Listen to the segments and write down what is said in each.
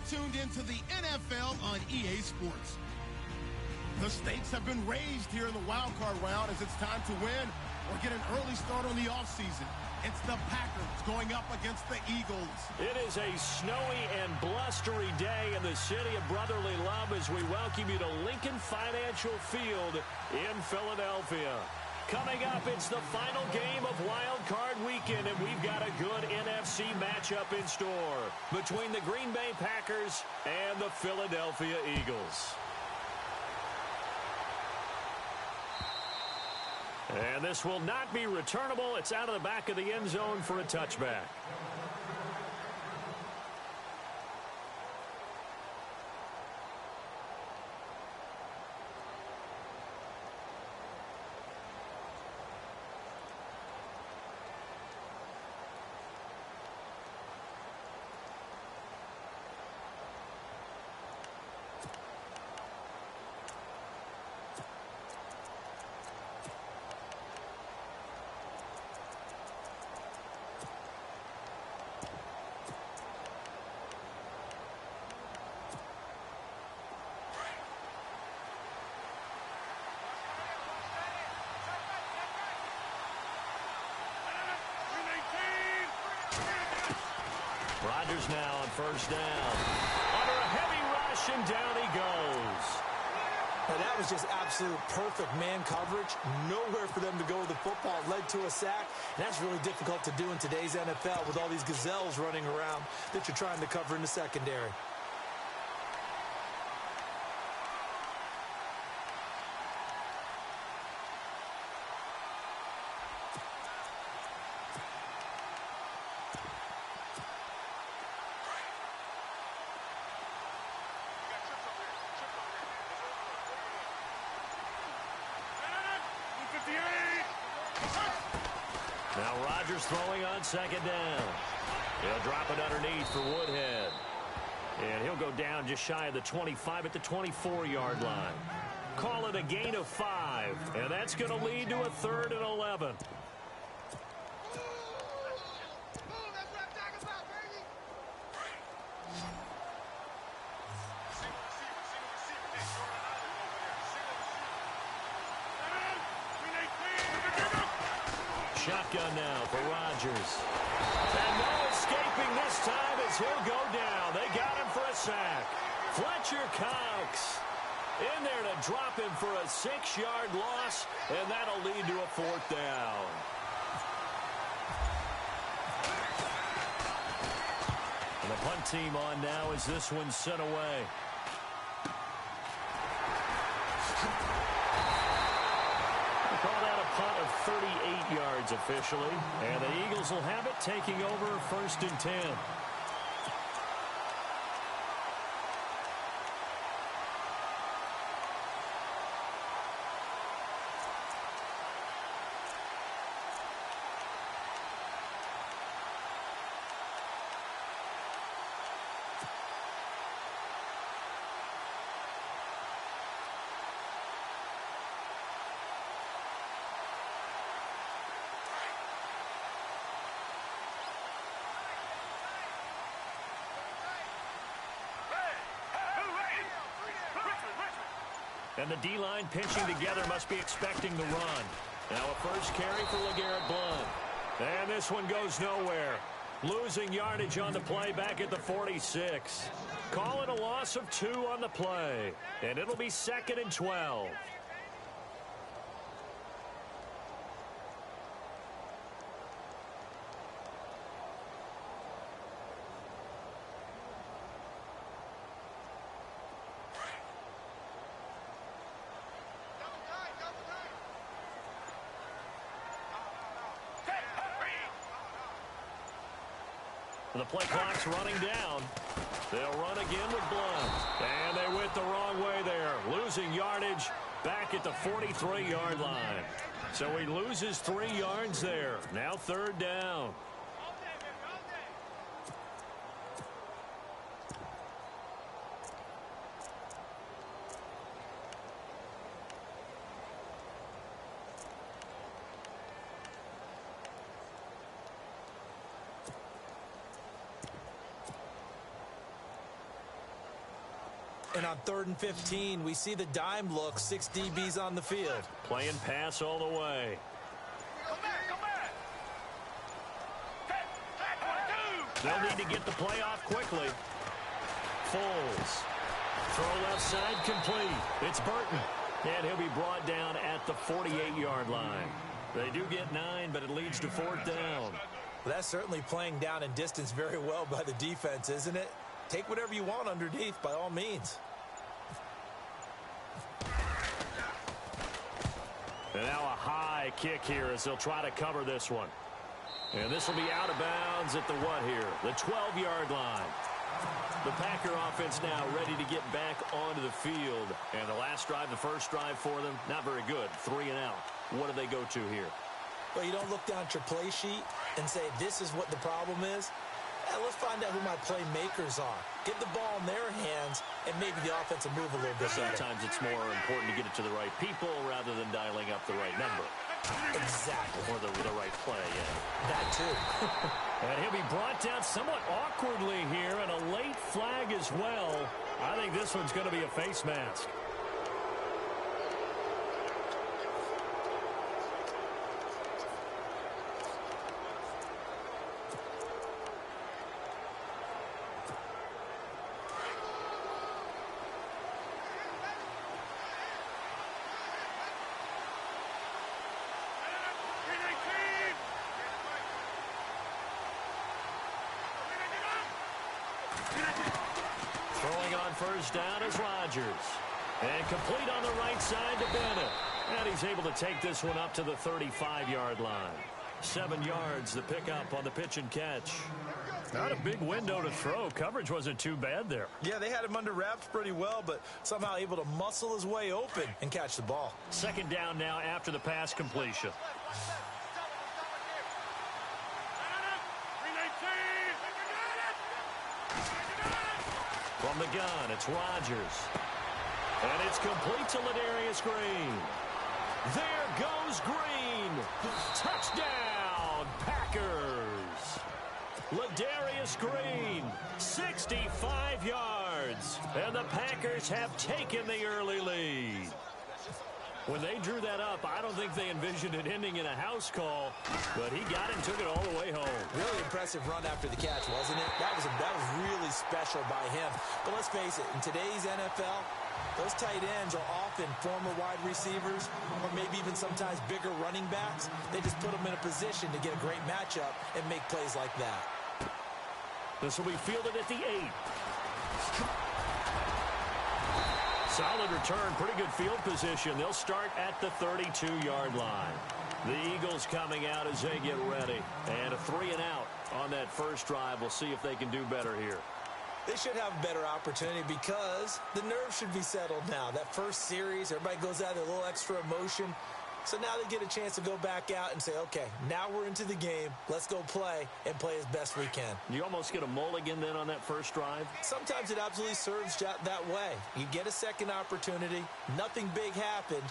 tuned into the NFL on EA Sports. The stakes have been raised here in the wildcard round as it's time to win or get an early start on the offseason. It's the Packers going up against the Eagles. It is a snowy and blustery day in the city of brotherly love as we welcome you to Lincoln Financial Field in Philadelphia. Coming up, it's the final game of Wild Card Weekend, and we've got a good NFC matchup in store between the Green Bay Packers and the Philadelphia Eagles. And this will not be returnable. It's out of the back of the end zone for a touchback. Rodgers now on first down. Under a heavy rush, and down he goes. Now that was just absolute perfect man coverage. Nowhere for them to go with the football. It led to a sack. And that's really difficult to do in today's NFL with all these gazelles running around that you're trying to cover in the secondary. Now Rodgers throwing on second down. He'll drop it underneath for Woodhead. And he'll go down just shy of the 25 at the 24-yard line. Call it a gain of 5. And that's going to lead to a 3rd and 11. Shotgun now for Rodgers. And no escaping this time as he'll go down. They got him for a sack. Fletcher Cox in there to drop him for a 6-yard loss, and that'll lead to a 4th down. And the punt team on now as this one's sent away. Call that a punt of 38 yards officially. And the Eagles will have it, taking over 1st and 10. And the D-line pinching together must be expecting the run. Now a first carry for LeGarrette Blount. And this one goes nowhere. Losing yardage on the play back at the 46. Call it a loss of 2 on the play. And it'll be 2nd and 12. The play clock's running down. They'll run again with Blount. And they went the wrong way there. Losing yardage back at the 43-yard line. So he loses 3 yards there. Now 3rd down. And on 3rd and 15, we see the dime look, 6 DBs on the field. Playing pass all the way. They'll need to get the play off quickly. Foles. Throw left side complete. It's Burton. And he'll be brought down at the 48-yard line. They do get 9, but it leads to 4th down. Well, that's certainly playing down in distance very well by the defense, isn't it? Take whatever you want underneath, by all means. And now a high kick here as they'll try to cover this one. And this will be out of bounds at the what here? The 12-yard line. The Packer offense now ready to get back onto the field. And the last drive, the first drive for them, not very good. 3 and out. What do they go to here? Well, you don't look down at your play sheet and say, this is what the problem is. Let's find out who my playmakers are. Get the ball in their hands, and maybe the offense will move a little bit better. Sometimes it's more important to get it to the right people rather than dialing up the right number. Exactly. Or the right play, yeah. That too. And he'll be brought down somewhat awkwardly here, and a late flag as well. I think this one's going to be a face mask. Throwing on first down is Rodgers. And complete on the right side to Bennett. And he's able to take this one up to the 35-yard line. 7 yards, the pickup on the pitch and catch. Not a big window to throw. Coverage wasn't too bad there. Yeah, they had him under wraps pretty well, but somehow able to muscle his way open and catch the ball. 2nd down now after the pass completion. From the gun, it's Rodgers. And it's complete to Ladarius Green. There goes Green. Touchdown, Packers. Ladarius Green, 65 yards. And the Packers have taken the early lead. When they drew that up, I don't think they envisioned it ending in a house call, but he got it and took it all the way home. Really impressive run after the catch, wasn't it? That was really special by him. But let's face it, in today's NFL, those tight ends are often former wide receivers or maybe even sometimes bigger running backs. They just put them in a position to get a great matchup and make plays like that. This will be fielded at the 8. Solid return, pretty good field position. They'll start at the 32-yard line. The Eagles coming out as they get ready. And a 3 and out on that first drive. We'll see if they can do better here. They should have a better opportunity because the nerves should be settled now. That first series, everybody goes out with a little extra emotion. So now they get a chance to go back out and say, okay, now we're into the game. Let's go play and play as best we can. You almost get a mulligan then on that first drive? Sometimes it absolutely serves that way. You get a second opportunity. Nothing big happened.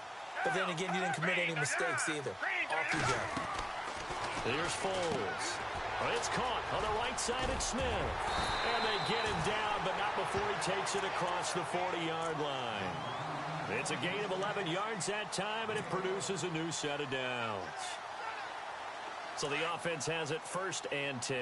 But then again, you didn't commit any mistakes either. Off you go. Here's Foles. It's caught on the right side at Smith. And they get him down, but not before he takes it across the 40-yard line. It's a gain of 11 yards that time, and it produces a new set of downs. So the offense has it 1st and 10.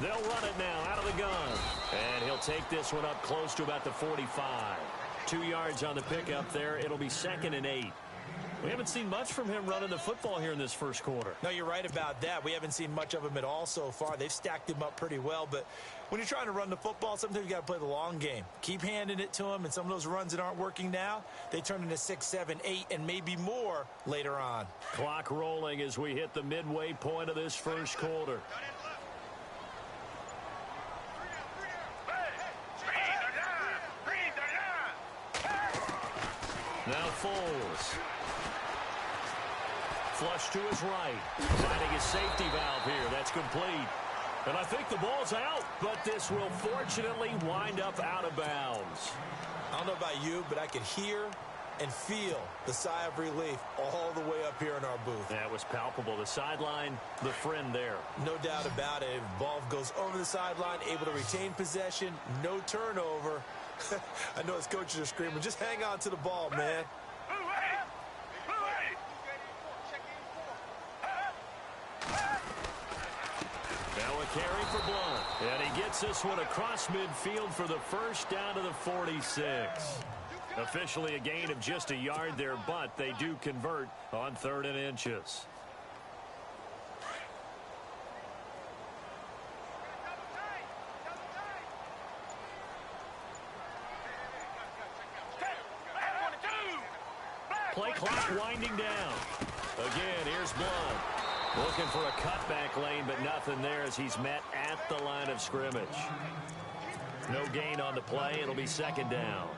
They'll run it now out of the gun. And he'll take this one up close to about the 45. 2 yards on the pickup there. It'll be 2nd and 8. We haven't seen much from him running the football here in this first quarter. No, you're right about that. We haven't seen much of him at all so far. They've stacked him up pretty well, but when you're trying to run the football, sometimes you got to play the long game. Keep handing it to him, and some of those runs that aren't working now, they turn into 6, 7, 8, and maybe more later on. Clock rolling as we hit the midway point of this first quarter. Now Foles. Flush to his right. Finding his safety valve here. That's complete. And I think the ball's out, but this will fortunately wind up out of bounds. I don't know about you, but I could hear and feel the sigh of relief all the way up here in our booth. That was palpable. The sideline, the friend there. No doubt about it. The ball goes over the sideline, able to retain possession, no turnover. I know his coaches are screaming, just hang on to the ball, man. Now a carry for Blunt. And he gets this one across midfield for the first down to the 46. Officially a gain of just a yard there, but they do convert on 3rd and inches. Play clock winding down. Again, here's Blunt. Looking for a cutback lane, but nothing there as he's met at the line of scrimmage. No gain on the play. It'll be 2nd down.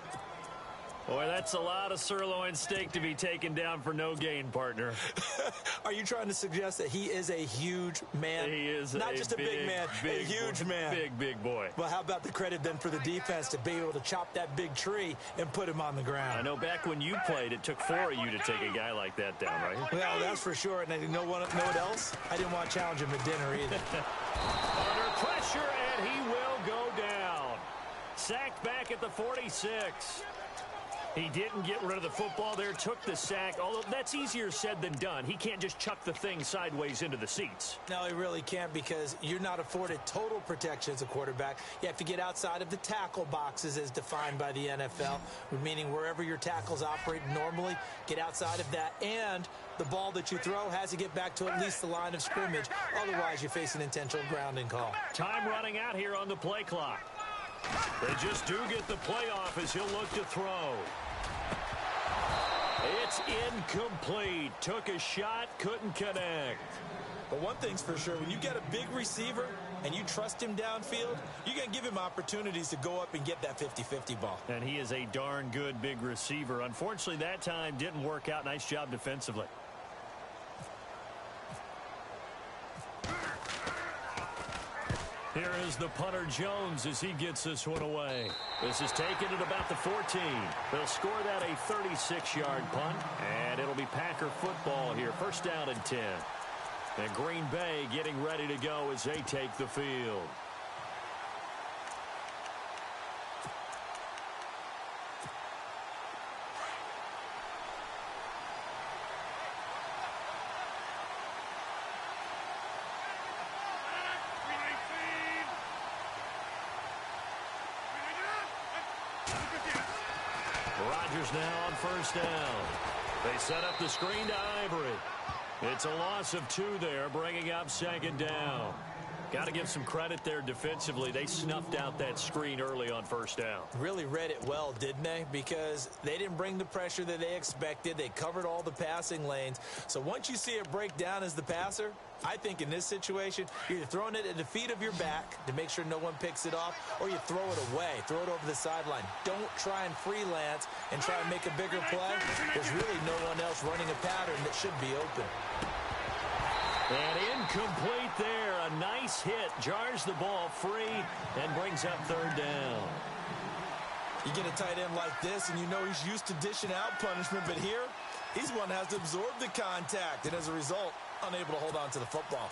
Boy, that's a lot of sirloin steak to be taken down for no gain, partner. Are you trying to suggest that he is a huge man? He is not just a big man, a huge man. Big boy. Well, how about the credit then for the defense to be able to chop that big tree and put him on the ground? I know back when you played, it took 4 of you to take a guy like that down, right? Well, that's for sure. And you know what else? I didn't want to challenge him at dinner either. Under pressure, and he will go down. Sacked back at the 46. He didn't get rid of the football there, took the sack, although that's easier said than done. He can't just chuck the thing sideways into the seats. No, he really can't, because you're not afforded total protection as a quarterback. You have to get outside of the tackle boxes as defined by the NFL, meaning wherever your tackles operate normally, get outside of that, and the ball that you throw has to get back to at least the line of scrimmage. Otherwise, you face an intentional grounding call. Time running out here on the play clock. They just do get the play off as he'll look to throw. It's incomplete. Took a shot, couldn't connect. But one thing's for sure, when you get a big receiver and you trust him downfield, you're going to give him opportunities to go up and get that 50-50 ball. And he is a darn good big receiver. Unfortunately, that time didn't work out. Nice job defensively. Here is the punter Jones as he gets this one away. This is taken at about the 14. They'll score that a 36-yard punt, and it'll be Packer football here. 1st down and 10. And Green Bay getting ready to go as they take the field. Rodgers now on 1st down. They set up the screen to Ivory. It's a loss of 2 there, bringing up 2nd down. Got to give some credit there defensively. They snuffed out that screen early on 1st down. Really read it well, didn't they? Because they didn't bring the pressure that they expected. They covered all the passing lanes. So once you see it break down as the passer, I think in this situation, you're either throwing it at the feet of your back to make sure no one picks it off, or you throw it away, throw it over the sideline. Don't try and freelance and try and make a bigger play. There's really no one else running a pattern that should be open. And incomplete there. A nice hit. Jars the ball free and brings up 3rd down. You get a tight end like this, and you know he's used to dishing out punishment, but here, he's one that has to absorb the contact, and as a result, unable to hold on to the football.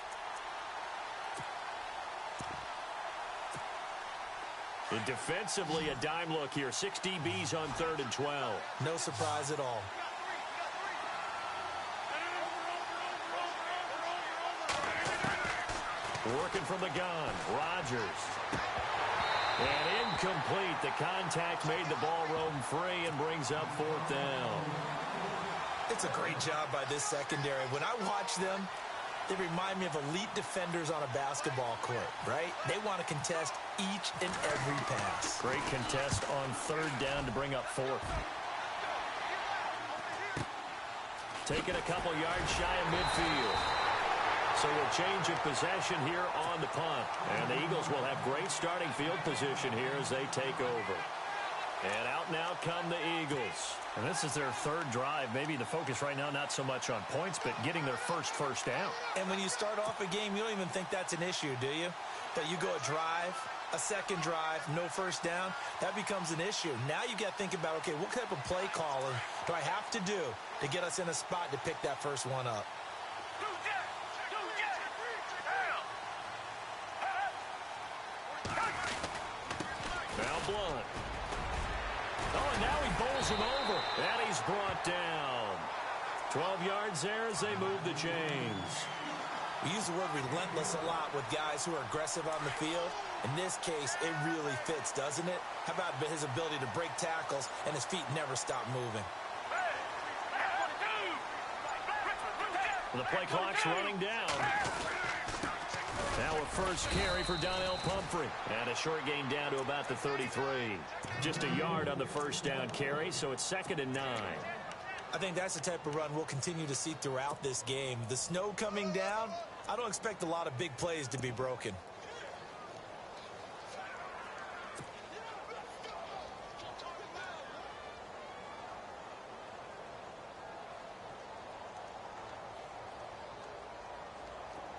And defensively, a dime look here. 6 DBs on 3rd and 12. No surprise at all. Working from the gun, Rodgers. And incomplete. The contact made the ball roam free and brings up 4th down. It's a great job by this secondary. When I watch them, they remind me of elite defenders on a basketball court, right? They want to contest each and every pass. Great contest on 3rd down to bring up 4th. Taking a couple yards shy of midfield. So a change of possession here on the punt. And the Eagles will have great starting field position here as they take over. And out now come the Eagles. And this is their 3rd drive. Maybe the focus right now not so much on points, but getting their first down. And when you start off a game, you don't even think that's an issue, do you? But you go a drive, a second drive, no first down, that becomes an issue. Now you got to think about, okay, what type of play calling do I have to do to get us in a spot to pick that first one up? Now Blunt. Oh, and now he bowls him over. And he's brought down. 12 yards there as they move the chains. We use the word relentless a lot with guys who are aggressive on the field. In this case, it really fits, doesn't it? How about his ability to break tackles and his feet never stop moving? The play clock's running down. Now a first carry for Donnell Pumphrey. And a short gain down to about the 33. Just a yard on the first down carry, so it's 2nd and 9. I think that's the type of run we'll continue to see throughout this game. The snow coming down, I don't expect a lot of big plays to be broken.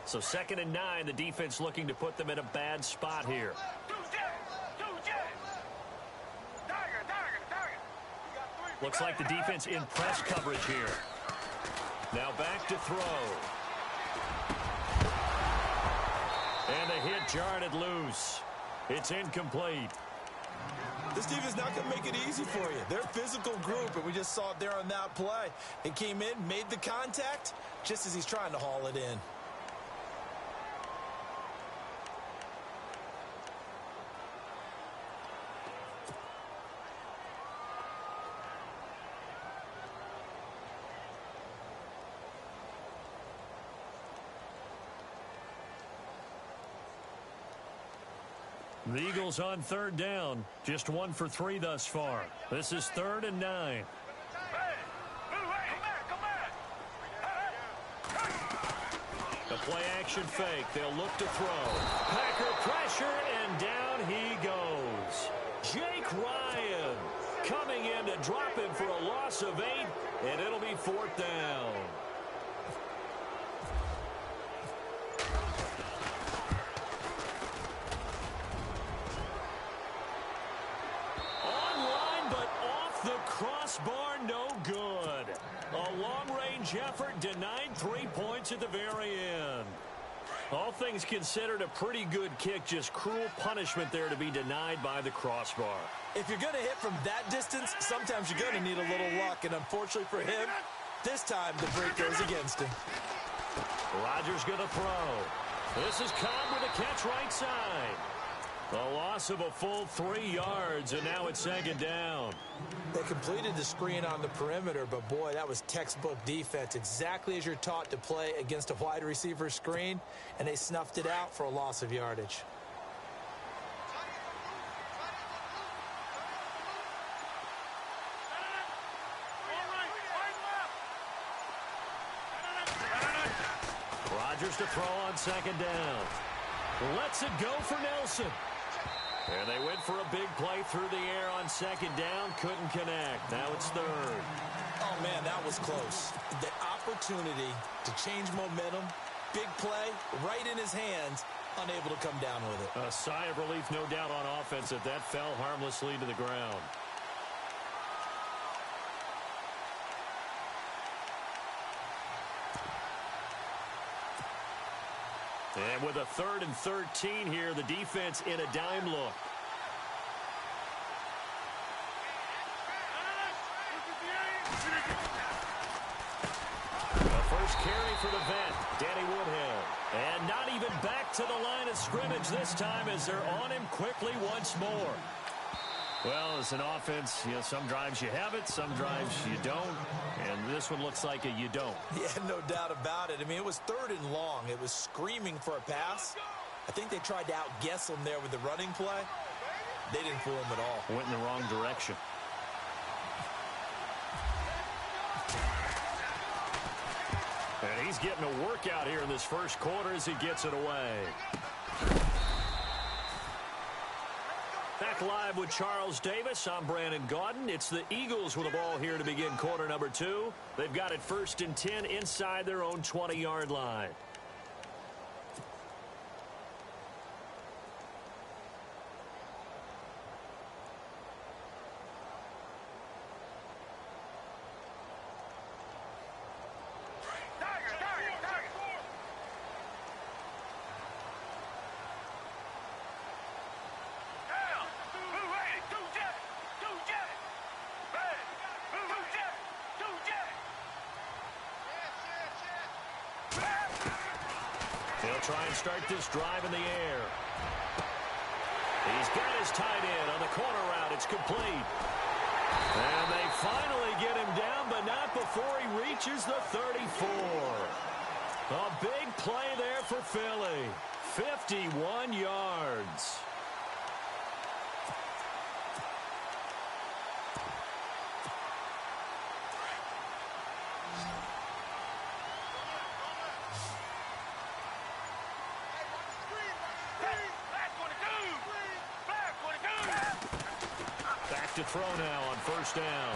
So 2nd and 9, the defense looking to put them in a bad spot here. Looks like the defense in press coverage here. Now back to throw. And a hit jarred it loose. It's incomplete. This defense not going to make it easy for you. They're a physical group, and we just saw it there on that play. It came in, made the contact, just as he's trying to haul it in. The Eagles on 3rd down. Just 1 for 3 thus far. This is 3rd and 9. A play action fake. They'll look to throw. Packer pressure, and down he goes. Jake Ryan coming in to drop him for a loss of 8, and it'll be 4th down. Crossbar, no good. A long-range effort denied 3 points at the very end. All things considered, a pretty good kick. Just cruel punishment there to be denied by the crossbar. If you're going to hit from that distance, sometimes you're going to need a little luck. And unfortunately for him, this time the break goes against him. Rodgers going to throw. This is Cobb with a catch right side. A loss of a full 3 yards, and now it's 2nd down. They completed the screen on the perimeter, but boy, that was textbook defense. Exactly as you're taught to play against a wide receiver screen, and they snuffed it out for a loss of yardage. Rodgers to throw on 2nd down. Lets it go for Nelson. And they went for a big play through the air on 2nd down. Couldn't connect. Now it's 3rd. Oh, man, that was close. The opportunity to change momentum, big play, right in his hands, unable to come down with it. A sigh of relief, no doubt, on offense that fell harmlessly to the ground. And with a 3rd and 13 here, the defense in a dime look. The first carry for the vet, Danny Woodhead. And not even back to the line of scrimmage this time as they're on him quickly once more. Well, as an offense, you know, some drives you have it, some drives you don't. And this one looks like you don't. Yeah, no doubt about it. I mean, it was 3rd and long. It was screaming for a pass. I think they tried to outguess him there with the running play. They didn't fool him at all. Went in the wrong direction. And he's getting a workout here in this first quarter as he gets it away. Back live with Charles Davis. I'm Brandon Gaudin. It's the Eagles with the ball here to begin quarter number 2. They've got it 1st and 10 inside their own 20-yard line. He'll try and start this drive in the air. He's got his tight end on the corner route. It's complete. And they finally get him down, but not before he reaches the 34. A big play there for Philly. 51 yards. To throw now on first down.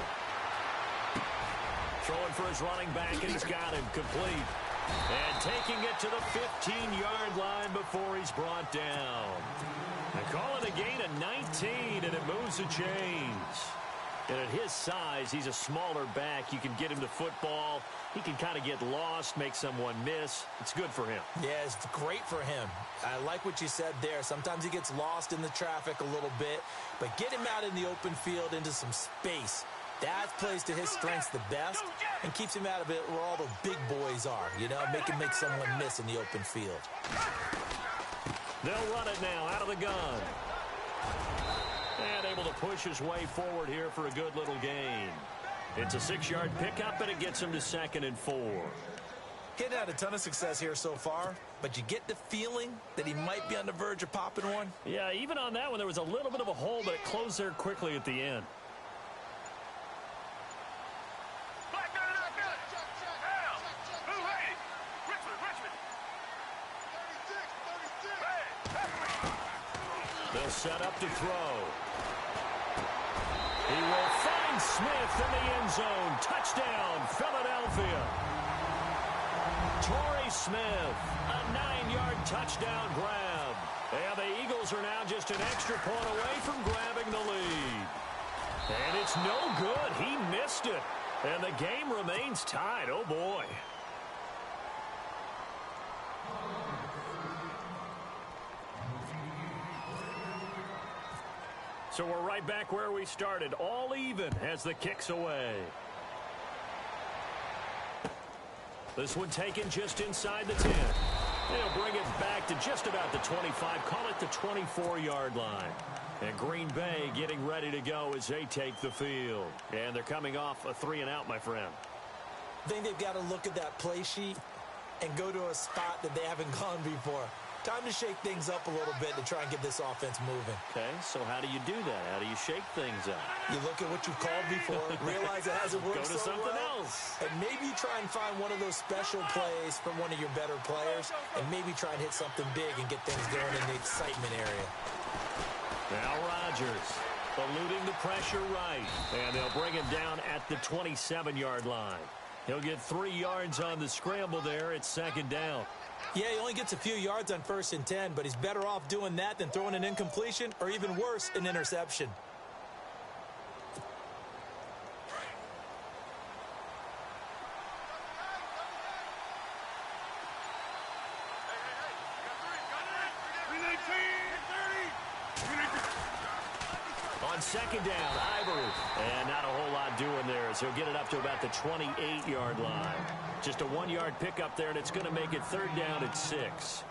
Throwing for his running back, and he's got him complete. And taking it to the 15-yard line before he's brought down. They call it a gain of 19, and it moves the chains. And at his size, he's a smaller back. You can get him to football. He can kind of get lost, make someone miss. It's good for him. Yeah, it's great for him. I like what you said there. Sometimes he gets lost in the traffic a little bit, but get him out in the open field into some space. That plays to his strengths the best and keeps him out of it where all the big boys are, you know, make someone miss in the open field. They'll run it now out of the gun. And able to push his way forward here for a good little gain. It's a 6-yard pickup, and it gets him to 2nd and 4. He's had a ton of success here so far, but you get the feeling that he might be on the verge of popping one. Yeah, even on that one, there was a little bit of a hole, but it closed there quickly at the end. They'll set up to throw. He will find Smith in the end zone. Touchdown, Philadelphia. Torrey Smith, a 9-yard touchdown grab. And the Eagles are now just an extra point away from grabbing the lead. And it's no good. He missed it. And the game remains tied. Oh, boy. So we're right back where we started, all even as the kick's away. This one taken just inside the 10. They'll bring it back to just about the 25, call it the 24-yard line. And Green Bay getting ready to go as they take the field. And they're coming off a 3-and-out, my friend. I think they've got to look at that play sheet and go to a spot that they haven't gone before. Time to shake things up a little bit to try and get this offense moving. Okay, so how do you do that? How do you shake things up? You look at what you've called before, realize it hasn't worked so well. Go to something else. And maybe you try and find one of those special plays from one of your better players, and maybe try and hit something big and get things going in the excitement area. Now Rodgers eluding the pressure right, and they'll bring him down at the 27-yard line. He'll get 3 yards on the scramble there. It's 2nd down. Yeah, he only gets a few yards on 1st and 10, but he's better off doing that than throwing an incompletion or even worse, an interception. On 2nd down, Ivory. And not a whole lot doing there as he'll get it up to about the 28-yard line. Just a 1-yard pickup there, and it's going to make it 3rd down at 6.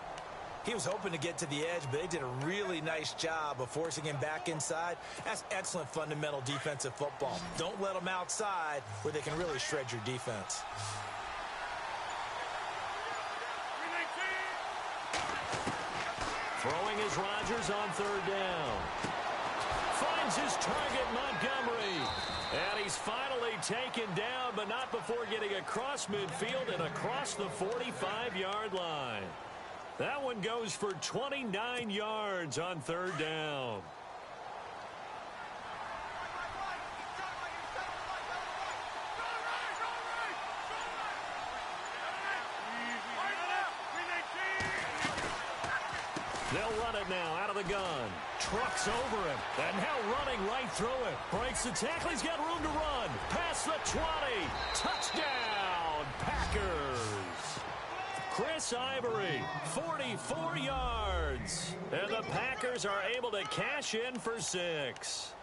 He was hoping to get to the edge, but they did a really nice job of forcing him back inside. That's excellent fundamental defensive football. Don't let them outside where they can really shred your defense. Throwing is Rodgers on 3rd down. Finds his target, Montgomery. And he's finally taken down, but not before getting across midfield and across the 45-yard line. That one goes for 29 yards on 3rd down. They'll run it now out of the gun. Trucks over him. And now running right through it. Breaks the tackle. He's got room to run. Past the 20. Touchdown, Packers. Chris Ivory, 44 yards. And the Packers are able to cash in for 6.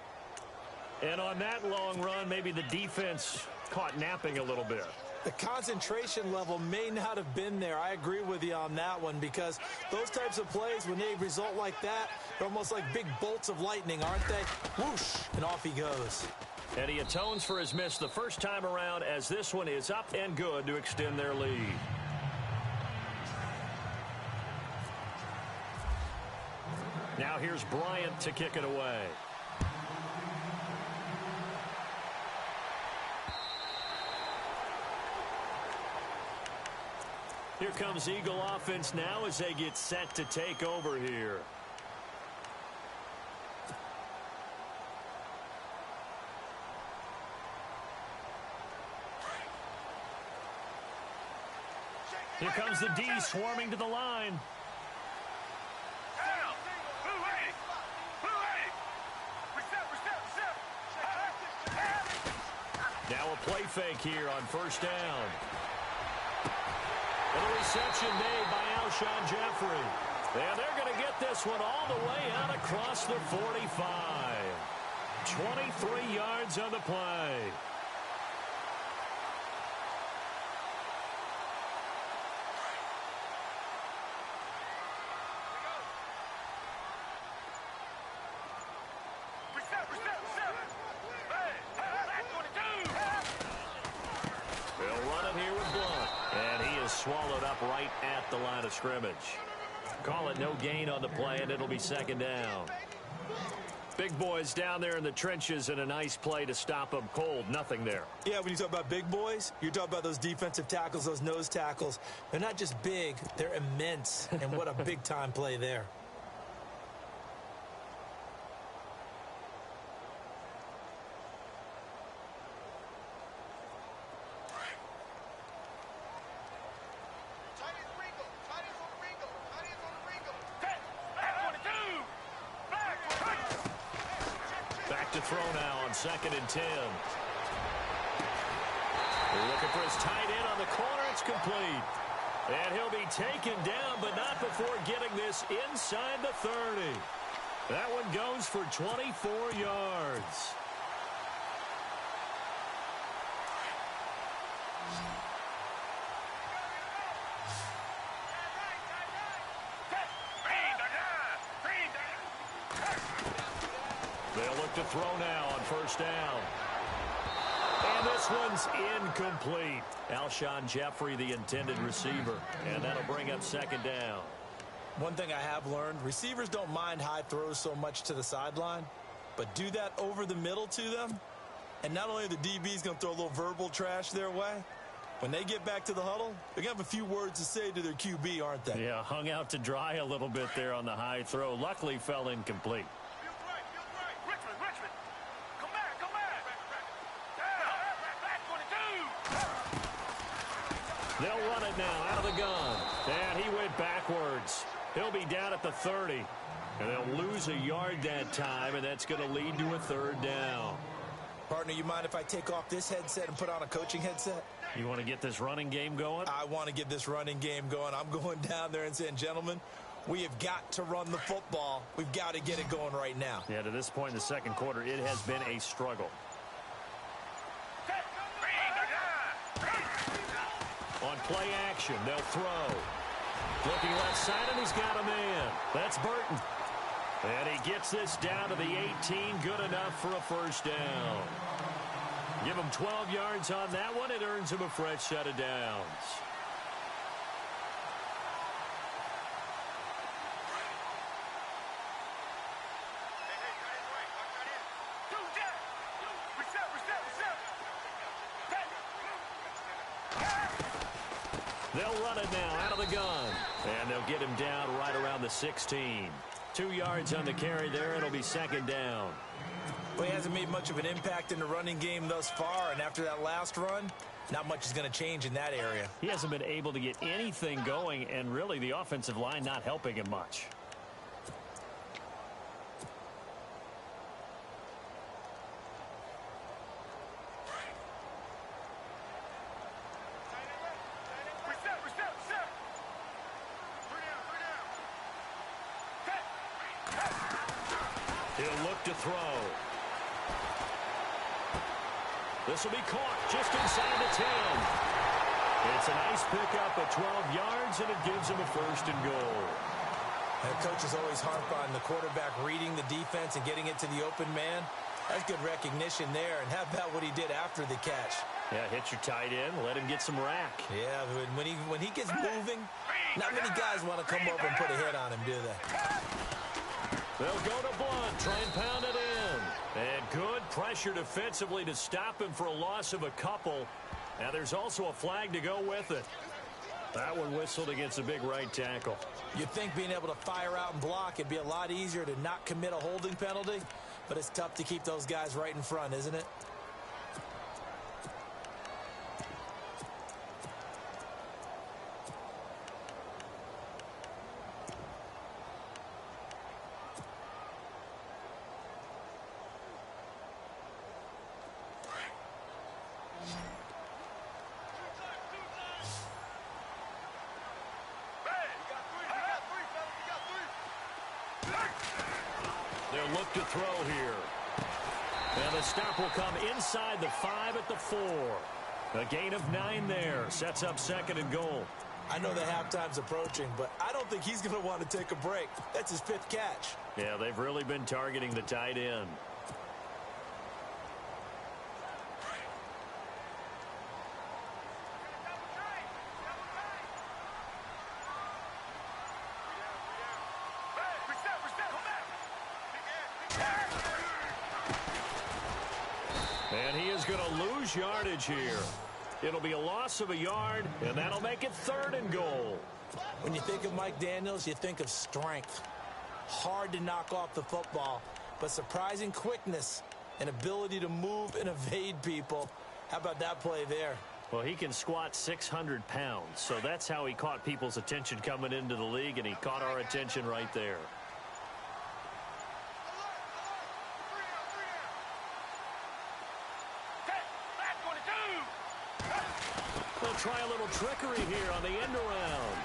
And on that long run, maybe the defense caught napping a little bit. The concentration level may not have been there. I agree with you on that one, because those types of plays, when they result like that, they're almost like big bolts of lightning, aren't they? Whoosh, and off he goes. And he atones for his miss the first time around, as this one is up and good to extend their lead. Now here's Bryant to kick it away. Here comes Eagle offense now as they get set to take over here. Here comes the D swarming to the line. Now a play fake here on first down. And a reception made by Alshon Jeffrey. And they're going to get this one all the way out across the 45. 23 yards on the play. Swallowed up right at the line of scrimmage. Call it no gain on the play, and it'll be second down. Big boys down there in the trenches, and a nice play to stop them cold. Nothing there. Yeah, when you talk about big boys, you're talking about those defensive tackles, those nose tackles. They're not just big, they're immense. And what a big-time play there. Throw now on 2nd and 10. They're looking for his tight end on the corner. It's complete. And he'll be taken down, but not before getting this inside the 30. That one goes for 24 yards. They'll look to throw now on first down. And this one's incomplete. Alshon Jeffrey, the intended receiver. And that'll bring up second down. One thing I have learned, receivers don't mind high throws so much to the sideline, but do that over the middle to them, and not only are the DBs going to throw a little verbal trash their way, when they get back to the huddle, they're going to have a few words to say to their QB, aren't they? Yeah, hung out to dry a little bit there on the high throw. Luckily fell incomplete. They'll run it now out of the gun. And he went backwards. He'll be down at the 30. And they'll lose a yard that time, and that's going to lead to a third down. Partner, you mind if I take off this headset and put on a coaching headset? You want to get this running game going? I want to get this running game going. I'm going down there and saying, gentlemen, we have got to run the football. We've got to get it going right now. Yeah, to this point in the second quarter, it has been a struggle. On play action, they'll throw. Looking left side, and he's got a man. That's Burton. And he gets this down to the 18. Good enough for a first down. Give him 12 yards on that one. It earns him a fresh set of downs. They'll run it now out of the gun. And they'll get him down right around the 16. 2 yards on the carry there. It'll be second down. Well, he hasn't made much of an impact in the running game thus far. And after that last run, not much is going to change in that area. He hasn't been able to get anything going. And really, the offensive line not helping him much. He'll look to throw. This will be caught just inside the 10. It's a nice pickup of 12 yards, and it gives him a 1st and goal. And coaches always harp on the quarterback reading the defense and getting it to the open man. That's good recognition there. And how about what he did after the catch? Yeah, hit your tight end, let him get some rack. Yeah, when he gets moving, not many guys want to come over and put a hit on him, do they? They'll go to Blunt, try and pound it in. And good pressure defensively to stop him for a loss of a couple. Now there's also a flag to go with it. That one whistled against a big right tackle. You'd think being able to fire out and block, it'd be a lot easier to not commit a holding penalty, but it's tough to keep those guys right in front, isn't it? They'll look to throw here. And the stop will come inside the 5 at the 4. A gain of 9 there. Sets up 2nd and goal. I know the halftime's approaching, but I don't think he's going to want to take a break. That's his 5th catch. Yeah, they've really been targeting the tight end. And he is going to lose yardage here. It'll be a loss of a yard, and that'll make it 3rd and goal. When you think of Mike Daniels, you think of strength. Hard to knock off the football, but surprising quickness and ability to move and evade people. How about that play there? Well, he can squat 600 pounds, so that's how he caught people's attention coming into the league, and he caught our attention right there. They'll try a little trickery here on the end around.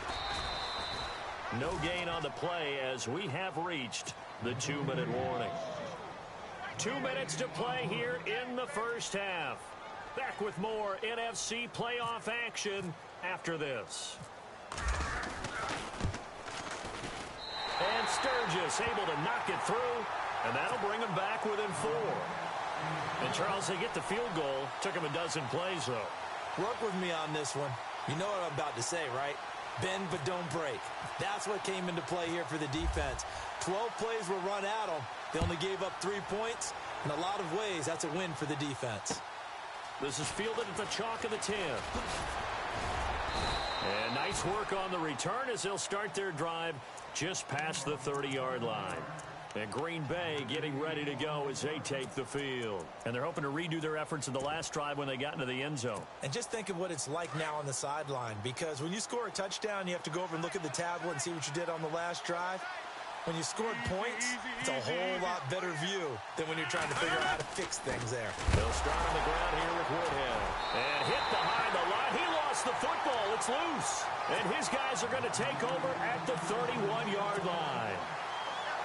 No gain on the play as we have reached the 2-minute warning. 2 minutes to play here in the first half. Back with more NFC playoff action after this. And Sturgis able to knock it through, and that'll bring them back within 4. And Charles, they get the field goal. Took them a dozen plays, though. Work with me on this one. You know what I'm about to say, right? Bend but don't break. That's what came into play here for the defense. 12 plays were run at them. They only gave up 3 points. In a lot of ways, that's a win for the defense. This is fielded at the chalk of the 10. And nice work on the return as they'll start their drive just past the 30-yard line. And Green Bay getting ready to go as they take the field. And they're hoping to redo their efforts in the last drive when they got into the end zone. And just think of what it's like now on the sideline, because when you score a touchdown, you have to go over and look at the tablet and see what you did on the last drive. When you scored points, it's a whole lot better view than when you're trying to figure out how to fix things there. They'll start on the ground here with Woodhead. And hit behind the line. He lost the football. It's loose. And his guys are going to take over at the 31-yard line.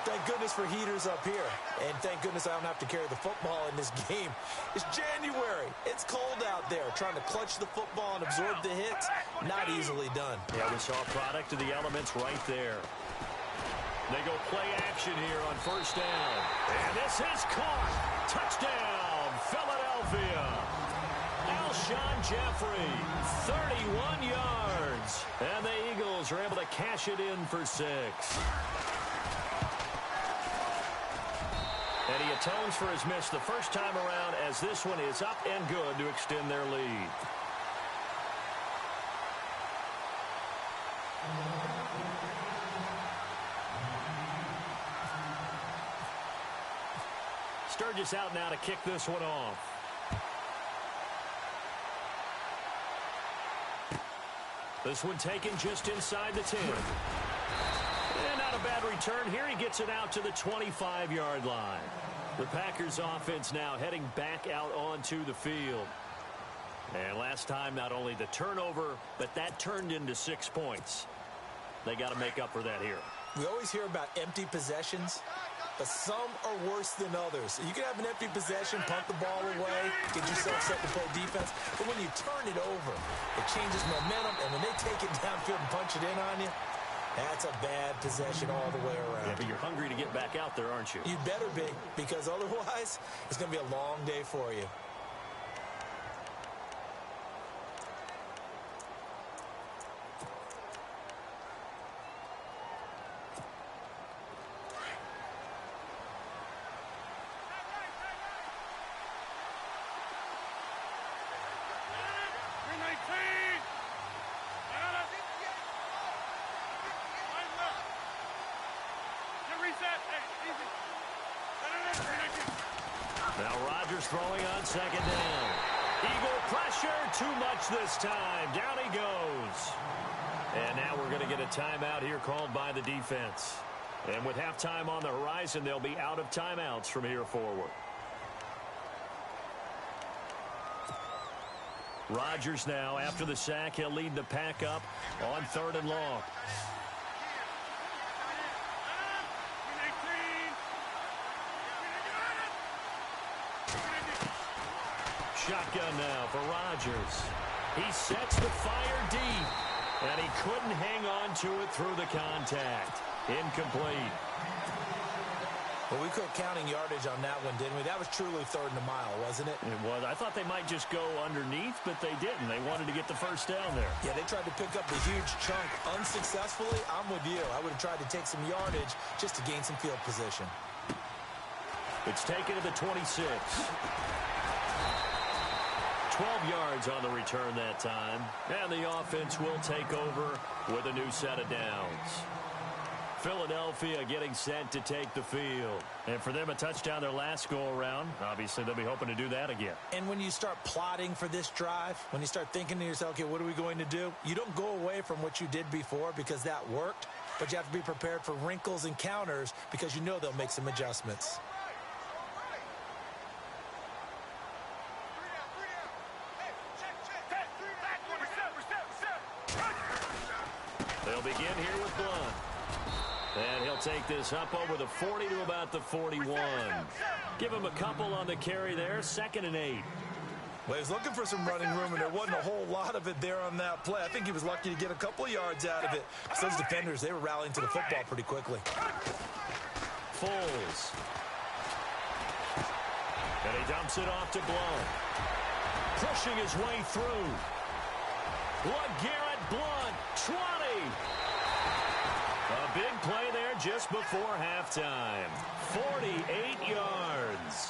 Thank goodness for heaters up here. And thank goodness I don't have to carry the football in this game. It's January. It's cold out there. Trying to clutch the football and absorb the hits, not easily done. Yeah, we saw a product of the elements right there. They go play action here on first down. And this is caught. Touchdown, Philadelphia. Alshon Jeffrey, 31 yards. And the Eagles are able to cash it in for 6. And he atones for his miss the first time around as this one is up and good to extend their lead. Sturgis out now to kick this one off. This one taken just inside the 10. And not a bad return here. He gets it out to the 25-yard line. The Packers offense now heading back out onto the field. And last time, not only the turnover, but that turned into 6 points. They got to make up for that here. We always hear about empty possessions, but some are worse than others. You can have an empty possession, punt the ball away, get yourself set to play defense, but when you turn it over, it changes momentum, and when they take it downfield and punch it in on you, that's a bad possession all the way around. Yeah, but you're hungry to get back out there, aren't you? You better be, because otherwise, it's going to be a long day for you. Now Rodgers throwing on second down. Eagle pressure, too much this time. Down he goes. And now we're going to get a timeout here called by the defense. And with halftime on the horizon, they'll be out of timeouts from here forward. Rodgers now, after the sack, he'll lead the pack up on 3rd and long. Shotgun now for Rodgers. He sets the fire deep, and he couldn't hang on to it through the contact. Incomplete. Well, we quit counting yardage on that one, didn't we? That was truly 3rd and a mile, wasn't it? It was. I thought they might just go underneath, but they didn't. They wanted to get the first down there. Yeah, they tried to pick up the huge chunk unsuccessfully. I'm with you. I would have tried to take some yardage just to gain some field position. It's taken to the 26. 12 yards on the return that time. And the offense will take over with a new set of downs. Philadelphia getting set to take the field. And for them, a touchdown their last go-around. Obviously, they'll be hoping to do that again. And when you start plotting for this drive, when you start thinking to yourself, okay, what are we going to do? You don't go away from what you did before because that worked. But you have to be prepared for wrinkles and counters because you know they'll make some adjustments. They'll begin here with Blunt. And he'll take this up over the 40 to about the 41. Give him a couple on the carry there. 2nd and 8. Well, he was looking for some running room, and there wasn't a whole lot of it there on that play. I think he was lucky to get a couple of yards out of it. Those defenders, they were rallying to the football pretty quickly. Foles. And he dumps it off to Blunt. Pushing his way through. LeGarrette Blunt, 20. A big play there just before halftime. 48 yards.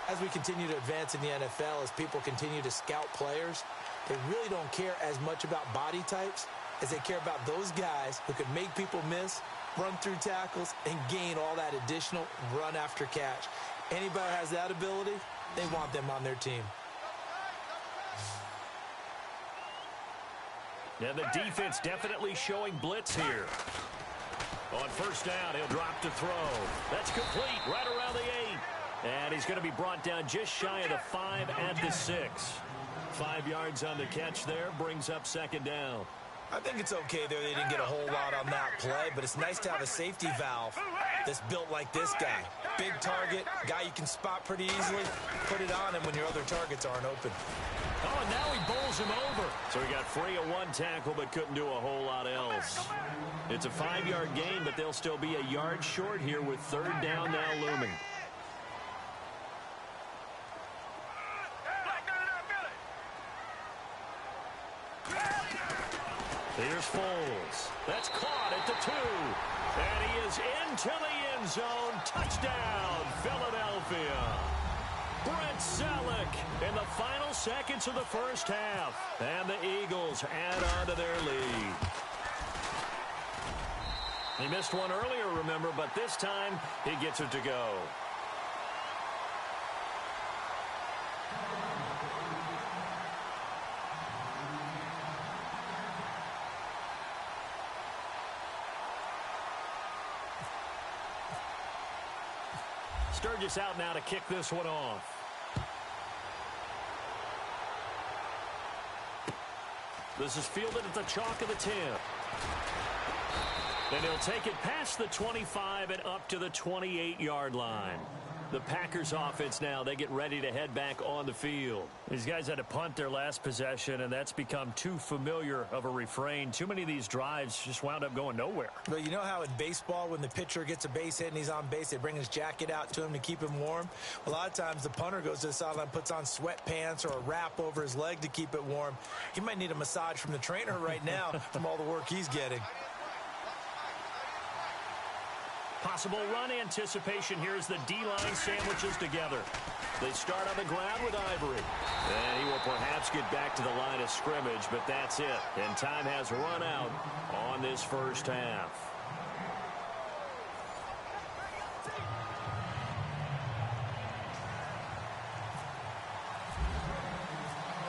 As we continue to advance in the NFL, as people continue to scout players, they really don't care as much about body types as they care about those guys who can make people miss, run through tackles, and gain all that additional run after catch. Anybody who has that ability, they want them on their team. And the defense definitely showing blitz here. On 1st down, he'll drop to throw. That's complete right around the 8. And he's going to be brought down just shy of the 5 at the 6. 5 yards on the catch there, brings up 2nd down. I think it's okay there. They didn't get a whole lot on that play, but it's nice to have a safety valve that's built like this guy. Big target, guy you can spot pretty easily. Put it on him when your other targets aren't open. Oh, and now he bowls him over. So he got free of one tackle but couldn't do a whole lot else. It's a 5-yard gain, but they'll still be a yard short here with 3rd down now looming. Here's Foles. That's caught at the 2. And he is into the end zone. Touchdown, Philadelphia. Brett Selleck in the final seconds of the 1st half. And the Eagles add on to their lead. He missed one earlier, remember, but this time he gets it to go. Sturgis out now to kick this one off. This is fielded at the chalk of the 10. And he'll take it past the 25 and up to the 28-yard line. The Packers offense now, they get ready to head back on the field. These guys had to punt their last possession, and that's become too familiar of a refrain. Too many of these drives just wound up going nowhere. Well, you know how in baseball, when the pitcher gets a base hit and he's on base, they bring his jacket out to him to keep him warm? A lot of times the punter goes to the sideline, puts on sweatpants or a wrap over his leg to keep it warm. He might need a massage from the trainer right now from all the work he's getting. Possible run anticipation here as the D-line sandwiches together. They start on the ground with Ivory. And he will perhaps get back to the line of scrimmage, but that's it. And time has run out on this first half.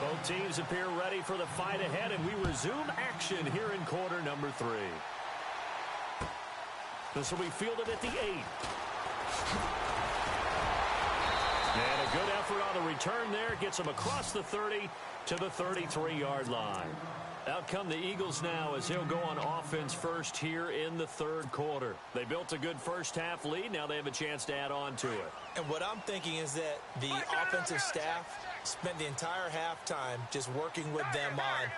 Both teams appear ready for the fight ahead, and we resume action here in quarter number 3. This will be fielded at the 8. And a good effort on the return there. Gets him across the 30 to the 33-yard line. Out come the Eagles now as he'll go on offense first here in the third quarter. They built a good first-half lead. Now they have a chance to add on to it. And what I'm thinking is that the offensive staff spent the entire halftime just working with them on,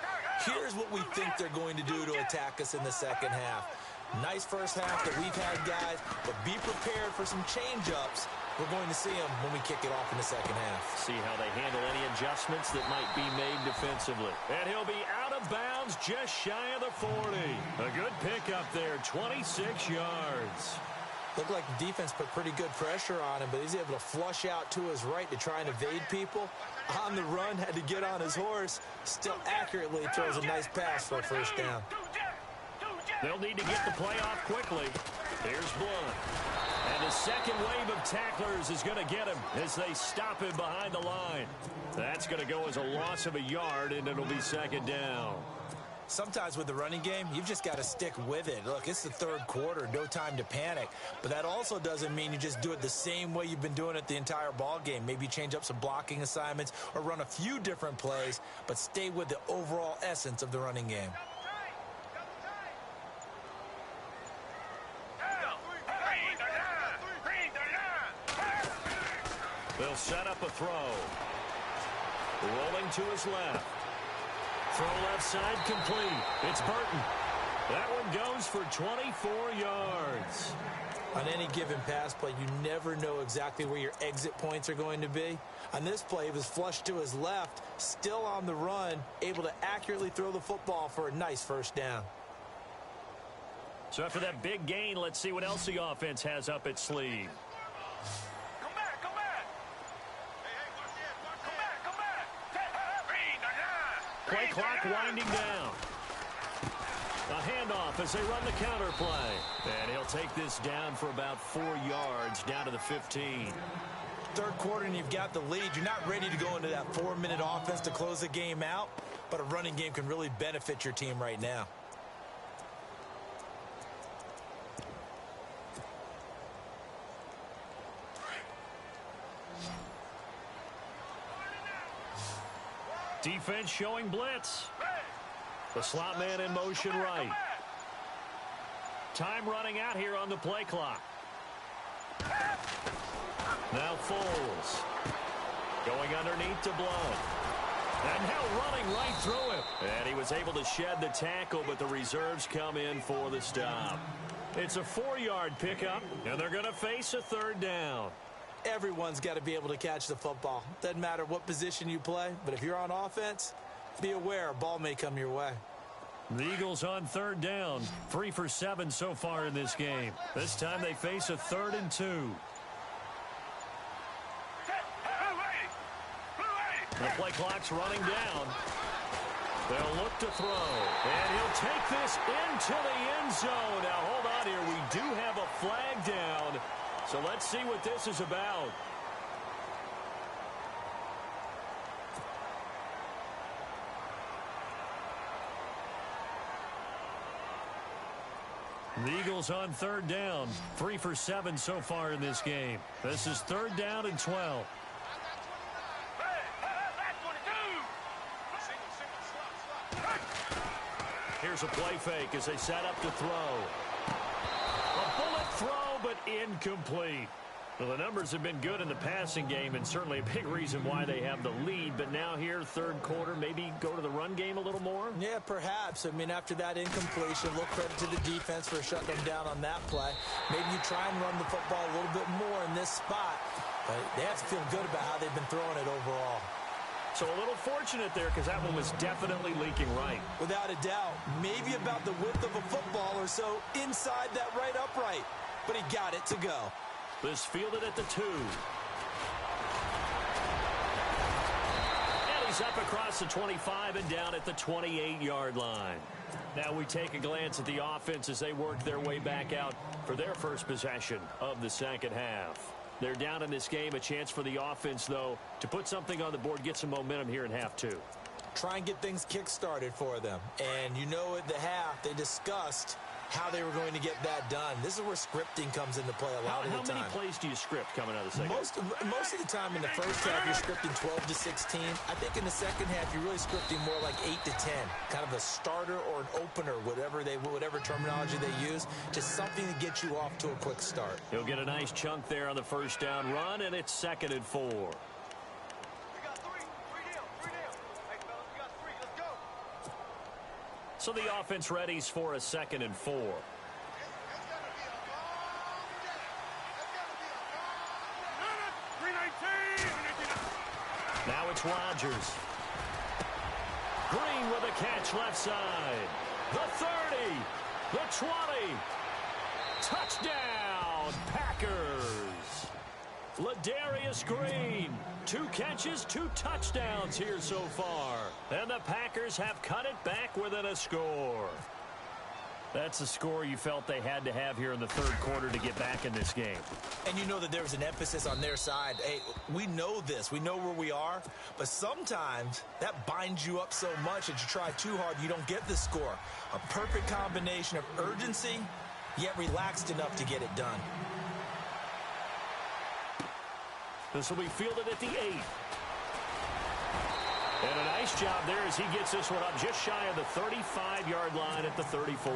here's what we think they're going to do to attack us in the second half. Nice first half that we've had, guys, but be prepared for some change-ups. We're going to see them when we kick it off in the second half. See how they handle any adjustments that might be made defensively. And he'll be out of bounds just shy of the 40. A good pickup there, 26 yards. Looked like the defense put pretty good pressure on him, but he's able to flush out to his right to try and evade people. On the run, had to get on his horse. Still accurately throws a nice pass for a first down. They'll need to get the play off quickly. Here's Blunt. And the second wave of tacklers is going to get him as they stop him behind the line. That's going to go as a loss of a yard, and it'll be second down. Sometimes with the running game, you've just got to stick with it. Look, it's the third quarter, no time to panic. But that also doesn't mean you just do it the same way you've been doing it the entire ball game. Maybe change up some blocking assignments or run a few different plays, but stay with the overall essence of the running game. They'll set up a throw. Rolling to his left. Throw left side complete. It's Burton. That one goes for 24 yards. On any given pass play, you never know exactly where your exit points are going to be. On this play, he was flushed to his left, still on the run, able to accurately throw the football for a nice first down. So after that big gain, let's see what else the offense has up its sleeve. Play clock winding down. A handoff as they run the counter play. And he'll take this down for about 4 yards, down to the 15. Third quarter and you've got the lead. You're not ready to go into that 4-minute offense to close the game out, but a running game can really benefit your team right now. Defense showing blitz. The slot man in motion right. Time running out here on the play clock. Now Foles. Going underneath to Blunt. And now running right through him. And he was able to shed the tackle, but the reserves come in for the stop. It's a 4-yard pickup, and they're going to face a third down. Everyone's got to be able to catch the football. Doesn't matter what position you play, but if you're on offense, be aware a ball may come your way. The Eagles on third down. 3 for 7 so far in this game. This time they face a 3rd and 2. The play clock's running down. They'll look to throw. And he'll take this into the end zone. Now, hold on here. We do have a flag down. So let's see what this is about. The Eagles on third down. 3 for 7 so far in this game. This is 3rd down and 12. Here's a play fake as they set up to throw. incomplete. Well, the numbers have been good in the passing game and certainly a big reason why they have the lead. But now here, third quarter, maybe go to the run game a little more? Yeah, perhaps. I mean, after that incompletion, a little credit to the defense for shutting them down on that play. Maybe you try and run the football a little bit more in this spot. But they have to feel good about how they've been throwing it overall. So a little fortunate there because that one was definitely leaking right. Without a doubt. Maybe about the width of a football or so inside that right upright. But he got it to go. This fielded at the 2. And he's up across the 25 and down at the 28-yard line. Now we take a glance at the offense as they work their way back out for their first possession of the second half. They're down in this game. A chance for the offense, though, to put something on the board, get some momentum here in half 2. Try and get things kick-started for them. And you know at the half they discussed how they were going to get that done. This is where scripting comes into play a lot of the time. How many plays do you script coming out of the second half? Most of the time in the first half, you're scripting 12 to 16. I think in the second half, you're really scripting more like 8 to 10. Kind of a starter or an opener, whatever terminology they use, just something to get you off to a quick start. He'll get a nice chunk there on the first down run, and it's 2nd and 4. So the offense readies for a 2nd and 4. Now it's Rodgers. Green with a catch left side. The 30. The 20. Touchdown, Packers. Ladarius Green. 2 catches, 2 touchdowns here so far. And the Packers have cut it back within a score. That's the score you felt they had to have here in the third quarter to get back in this game. And you know that there was an emphasis on their side. Hey, we know this. We know where we are. But sometimes that binds you up so much that you try too hard, you don't get the score. A perfect combination of urgency, yet relaxed enough to get it done. This will be fielded at the 8. And a nice job there as he gets this one up just shy of the 35-yard line at the 34.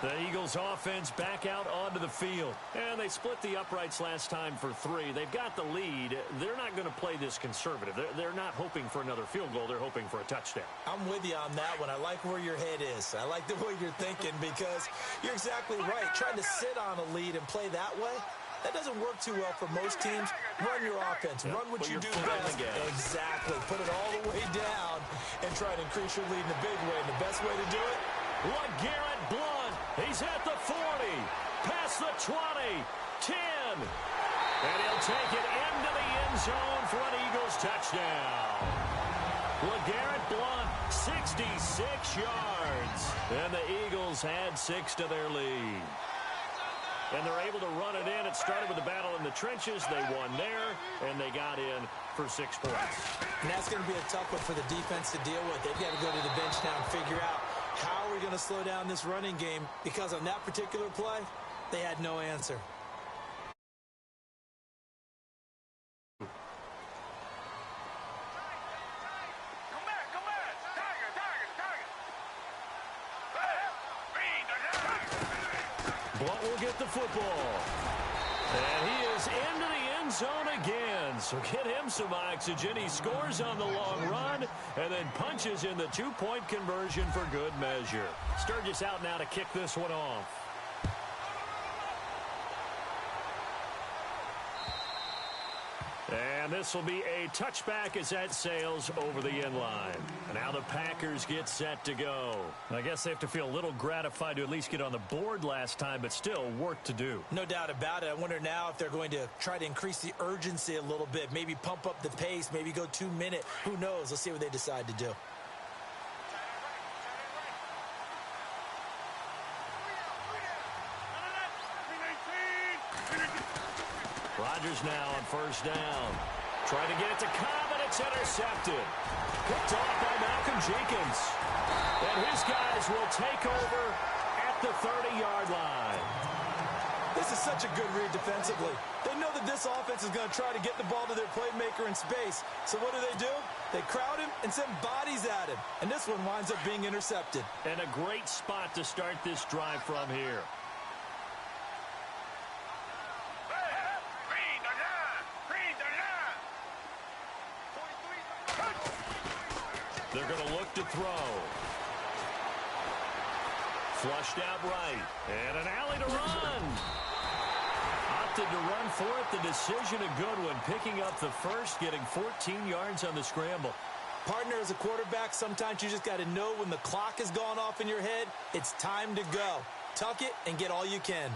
The Eagles offense back out onto the field. And they split the uprights last time for 3. They've got the lead. They're not going to play this conservative. They're not hoping for another field goal. They're hoping for a touchdown. I'm with you on that one. I like where your head is. I like the way you're thinking because you're exactly right. Trying to sit on a lead and play that way, that doesn't work too well for most teams. Run your offense. Yep. Run what you do best. Exactly. Put it all the way down and try to increase your lead in a big way. And the best way to do it? LeGarrette Blount. He's at the 40. Past the 20. 10. And he'll take it into the end zone for an Eagles touchdown. LeGarrette Blount, 66 yards. And the Eagles add 6 to their lead. And they're able to run it in. It started with a battle in the trenches. They won there, and they got in for 6 points. And that's going to be a tough one for the defense to deal with. They've got to go to the bench now and figure out how are we going to slow down this running game, because on that particular play, they had no answer. Blount will get the football. And he is into the end zone again. So get him some oxygen. He scores on the long run and then punches in the 2-point conversion for good measure. Sturgis out now to kick this one off. And this will be a touchback as that sails over the end line. And now the Packers get set to go. I guess they have to feel a little gratified to at least get on the board last time, but still work to do. No doubt about it. I wonder now if they're going to try to increase the urgency a little bit, maybe pump up the pace, maybe go 2-minute. Who knows? Let's see what they decide to do. Rodgers now on first down. Trying to get it to Cobb, and it's intercepted. Picked off by Malcolm Jenkins. And his guys will take over at the 30-yard line. This is such a good read defensively. They know that this offense is going to try to get the ball to their playmaker in space. So what do? They crowd him and send bodies at him. And this one winds up being intercepted. And a great spot to start this drive from here. They're going to look to throw. Flushed out right. And an alley to run. Opted to run for it. The decision a good one. Picking up the first, getting 14 yards on the scramble. Partner, as a quarterback, sometimes you just got to know when the clock has gone off in your head, it's time to go. Tuck it and get all you can.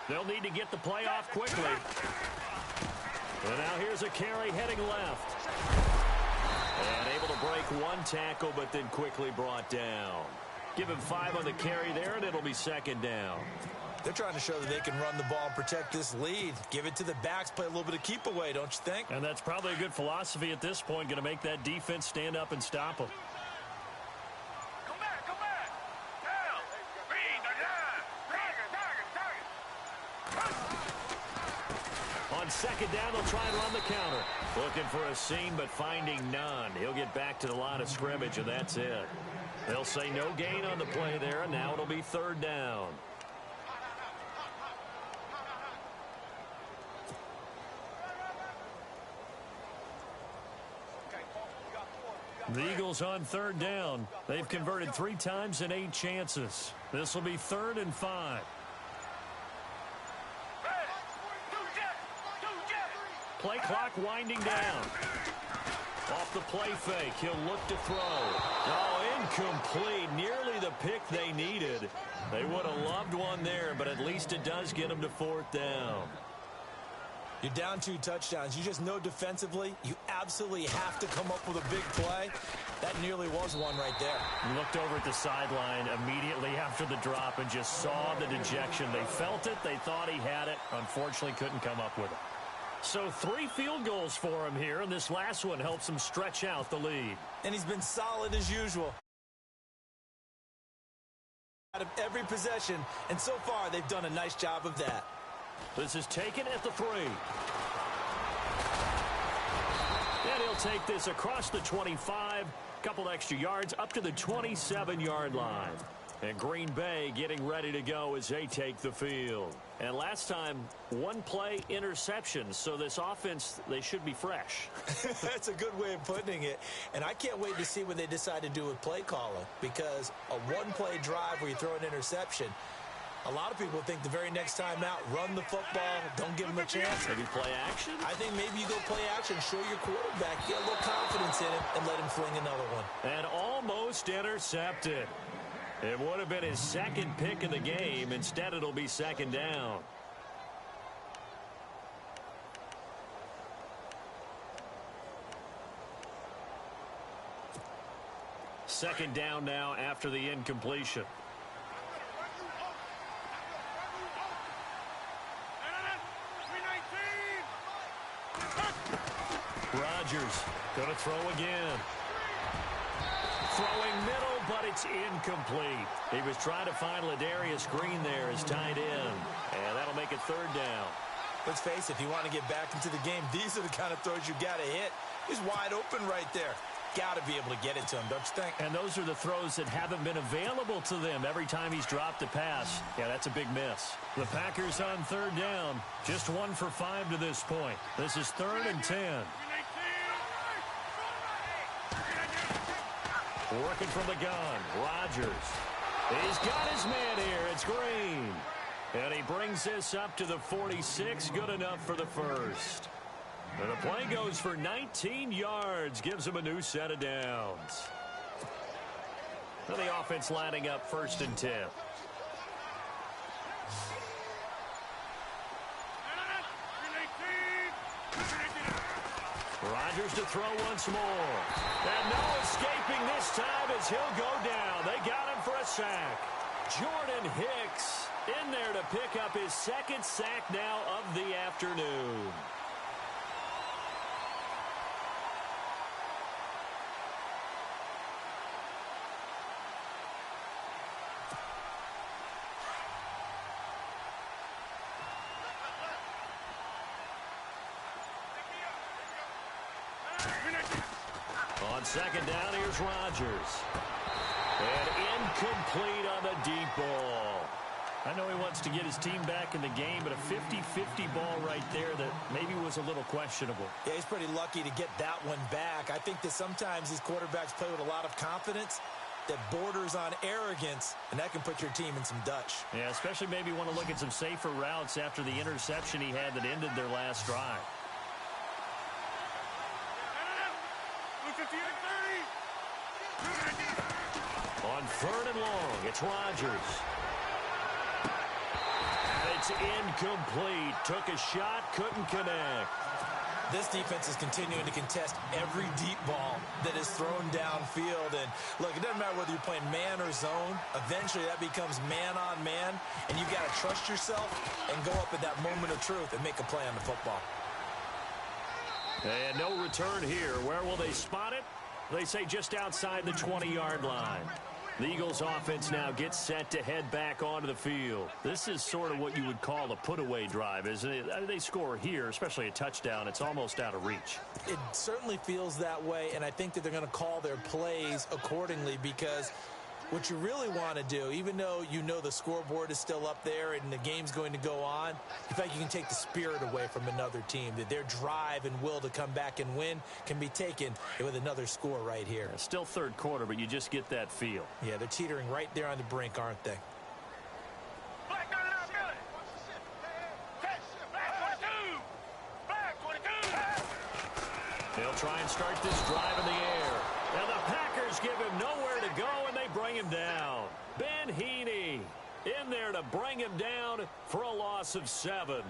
They'll need to get the play off quickly. And now here's a carry heading left. And able to break one tackle, but then quickly brought down. Give him 5 on the carry there, and it'll be second down. They're trying to show that they can run the ball and protect this lead. Give it to the backs, play a little bit of keep away, don't you think? And that's probably a good philosophy at this point, going to make that defense stand up and stop them. Come back. Down. On second down, they'll try and run the counter. Looking for a seam, but finding none. He'll get back to the line of scrimmage, and that's it. They'll say no gain on the play there, and now it'll be third down. The Eagles on third down. They've converted 3 times in 8 chances. This will be 3rd and 5. Play clock winding down. Off the play fake, he'll look to throw. Oh, incomplete. Nearly the pick they needed. They would have loved one there, but at least it does get them to 4th down. You're down 2 touchdowns. You just know defensively you absolutely have to come up with a big play. That nearly was one right there. Looked over at the sideline immediately after the drop and just saw the dejection. They felt it. They thought he had it. Unfortunately, couldn't come up with it. So 3 field goals for him here, and this last one helps him stretch out the lead. And he's been solid as usual. Out of every possession, and so far they've done a nice job of that. This is taken at the 3. And he'll take this across the 25. Couple extra yards up to the 27-yard line. And Green Bay getting ready to go as they take the field. And last time, 1 play interception. So this offense, they should be fresh. That's a good way of putting it. And I can't wait to see what they decide to do with play calling. Because a 1-play drive where you throw an interception, a lot of people think the very next time out, run the football, don't give them a chance. Maybe play action? I think maybe you go play action, show your quarterback, get a little confidence in him, and let him fling another one. And almost intercepted. It would have been his 2nd pick of the game. Instead, it'll be 2nd down. Second down now after the incompletion. Rodgers going to throw again. Throwing middle, but it's incomplete. He was trying to find Ladarius Green there as tight end. And that'll make it 3rd down. Let's face it, if you want to get back into the game, these are the kind of throws you got to hit. He's wide open right there. Got to be able to get it to him, don't you think? And those are the throws that haven't been available to them every time he's dropped a pass. Yeah, that's a big miss. The Packers on 3rd down. Just 1 for 5 to this point. This is 3rd and 10. Working from the gun, Rodgers. He's got his man here. It's Green. And he brings this up to the 46. Good enough for the first. And the play goes for 19 yards. Gives him a new set of downs. And the offense lining up 1st and 10. Rodgers to throw once more. And no escaping this time as he'll go down. They got him for a sack. Jordan Hicks in there to pick up his 2nd sack now of the afternoon. On 2nd down, here's Rodgers. And incomplete on the deep ball. I know he wasn't wants to get his team back in the game, but a 50-50 ball right there that maybe was a little questionable. Yeah, he's pretty lucky to get that one back. I think that sometimes these quarterbacks play with a lot of confidence that borders on arrogance, and that can put your team in some Dutch. Yeah, especially maybe want to look at some safer routes after the interception he had that ended their last drive. On 3rd and long, it's Rodgers. And it's incomplete. Took a shot, couldn't connect. This defense is continuing to contest every deep ball that is thrown downfield. And look, it doesn't matter whether you're playing man or zone. Eventually, that becomes man on man. And you got to trust yourself and go up at that moment of truth and make a play on the football. And no return here. Where will they spot it? They say just outside the 20-yard line. The Eagles offense now gets set to head back onto the field. This is sort of what you would call a put-away drive, isn't it? I mean, they score here, especially a touchdown. It's almost out of reach. It certainly feels that way, and I think that they're going to call their plays accordingly, because what you really want to do, even though you know the scoreboard is still up there and the game's going to go on, in fact, you can take the spirit away from another team. That their drive and will to come back and win can be taken with another score right here. Yeah, still third quarter, but you just get that feel. Yeah, they're teetering right there on the brink, aren't they? They'll try and start this drive in the air. And the Packers give him nowhere to go, and they bring him down. Ben Heaney in there to bring him down for a loss of 7.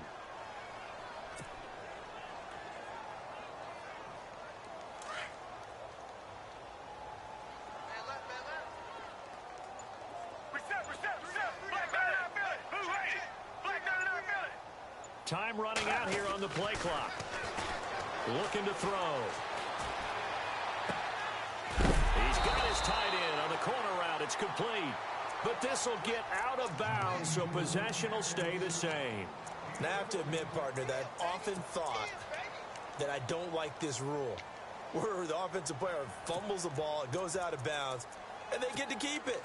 Time running out here on the play clock. Looking to throw. He's got his tight end on the corner route. It's complete. But this will get out of bounds, so possession will stay the same. And I have to admit, partner, that I've often thought that I don't like this rule, where the offensive player fumbles the ball, it goes out of bounds, and they get to keep it.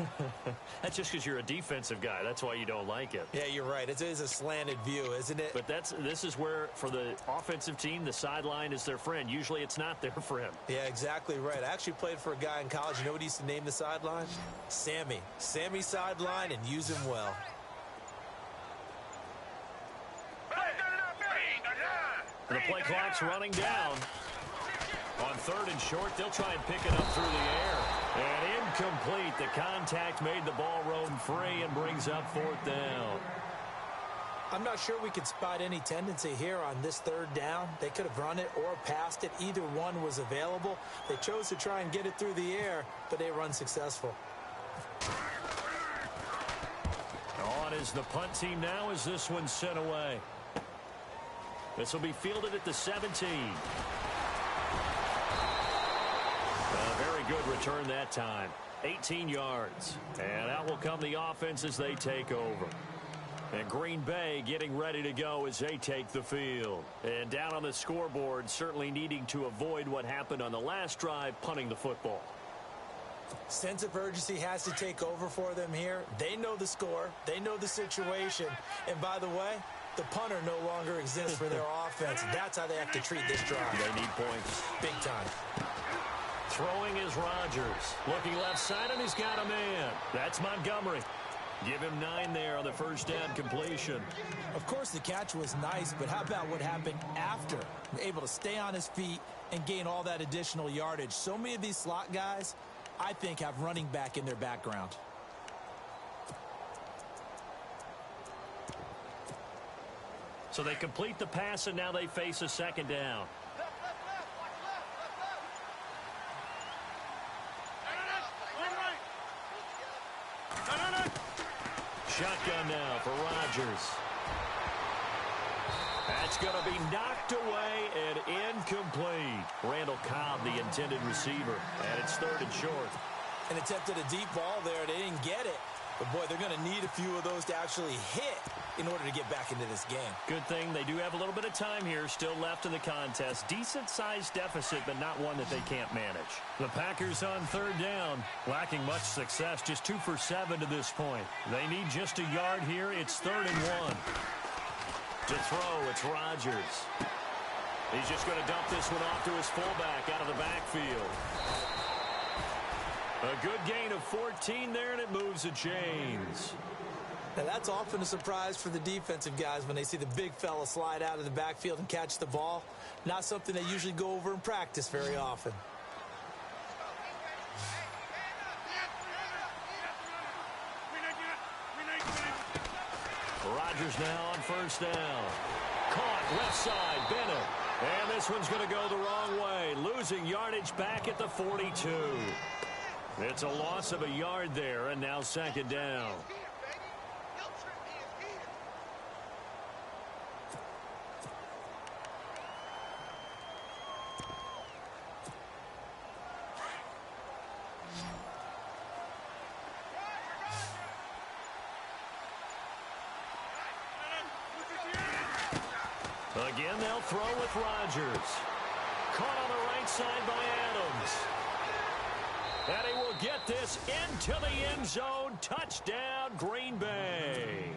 That's just because you're a defensive guy. That's why you don't like it. Yeah, you're right. It is a slanted view, isn't it? But this is where, for the offensive team, the sideline is their friend. Usually it's not their friend. Yeah, exactly right. I actually played for a guy in college. You know what he used to name the sideline? Sammy. Sammy sideline, and use him well. The play clock's running down. On 3rd and short, they'll try and pick it up through the air. And incomplete. The contact made the ball roam free and brings up 4th down. I'm not sure we could spot any tendency here on this 3rd down. They could have run it or passed it. Either one was available. They chose to try and get it through the air, but they were unsuccessful. On is the punt team now as this one's sent away. This will be fielded at the 17. A very good return that time. 18 yards. And out will come the offense as they take over. And Green Bay getting ready to go as they take the field. And down on the scoreboard, certainly needing to avoid what happened on the last drive, punting the football. Sense of urgency has to take over for them here. They know the score. They know the situation. And by the way, the punter no longer exists for their offense. That's how they have to treat this drive. They need points. Big time. Throwing is Rodgers. Looking left side, and he's got a man. That's Montgomery. Give him 9 there on the first down completion. Of course, the catch was nice, but how about what happened after? Able to stay on his feet and gain all that additional yardage. So many of these slot guys, I think, have running back in their background. So they complete the pass, and now they face a 2nd down. Shotgun now for Rodgers. That's going to be knocked away and incomplete. Randall Cobb, the intended receiver, and it's 3rd and short. And attempted a deep ball there. They didn't get it. But, boy, they're going to need a few of those to actually hit in order to get back into this game. Good thing they do have a little bit of time here still left in the contest. Decent-sized deficit, but not one that they can't manage. The Packers on third down, lacking much success, just 2 for 7 to this point. They need just a yard here. It's 3rd and 1. To throw, it's Rodgers. He's just going to dump this one off to his fullback out of the backfield. A good gain of 14 there, and it moves the chains. Now, that's often a surprise for the defensive guys when they see the big fella slide out of the backfield and catch the ball. Not something they usually go over in practice very often. Rodgers now on first down. Caught left side, Bennett. And this one's going to go the wrong way, losing yardage back at the 42. It's a loss of a yard there, and now 2nd down. Again, they'll throw with Rodgers. Caught on the right side by Adams. And he will get this into the end zone. Touchdown, Green Bay.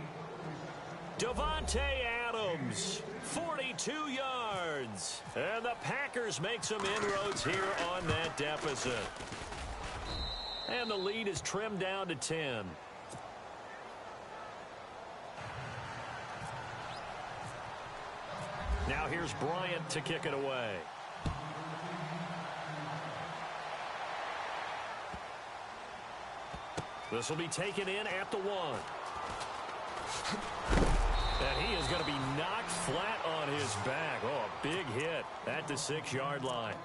Davante Adams, 42 yards. And the Packers make some inroads here on that deficit. And the lead is trimmed down to 10. Now here's Bryant to kick it away. This will be taken in at the 1. And he is going to be knocked flat on his back. Oh, a big hit at the 6-yard line.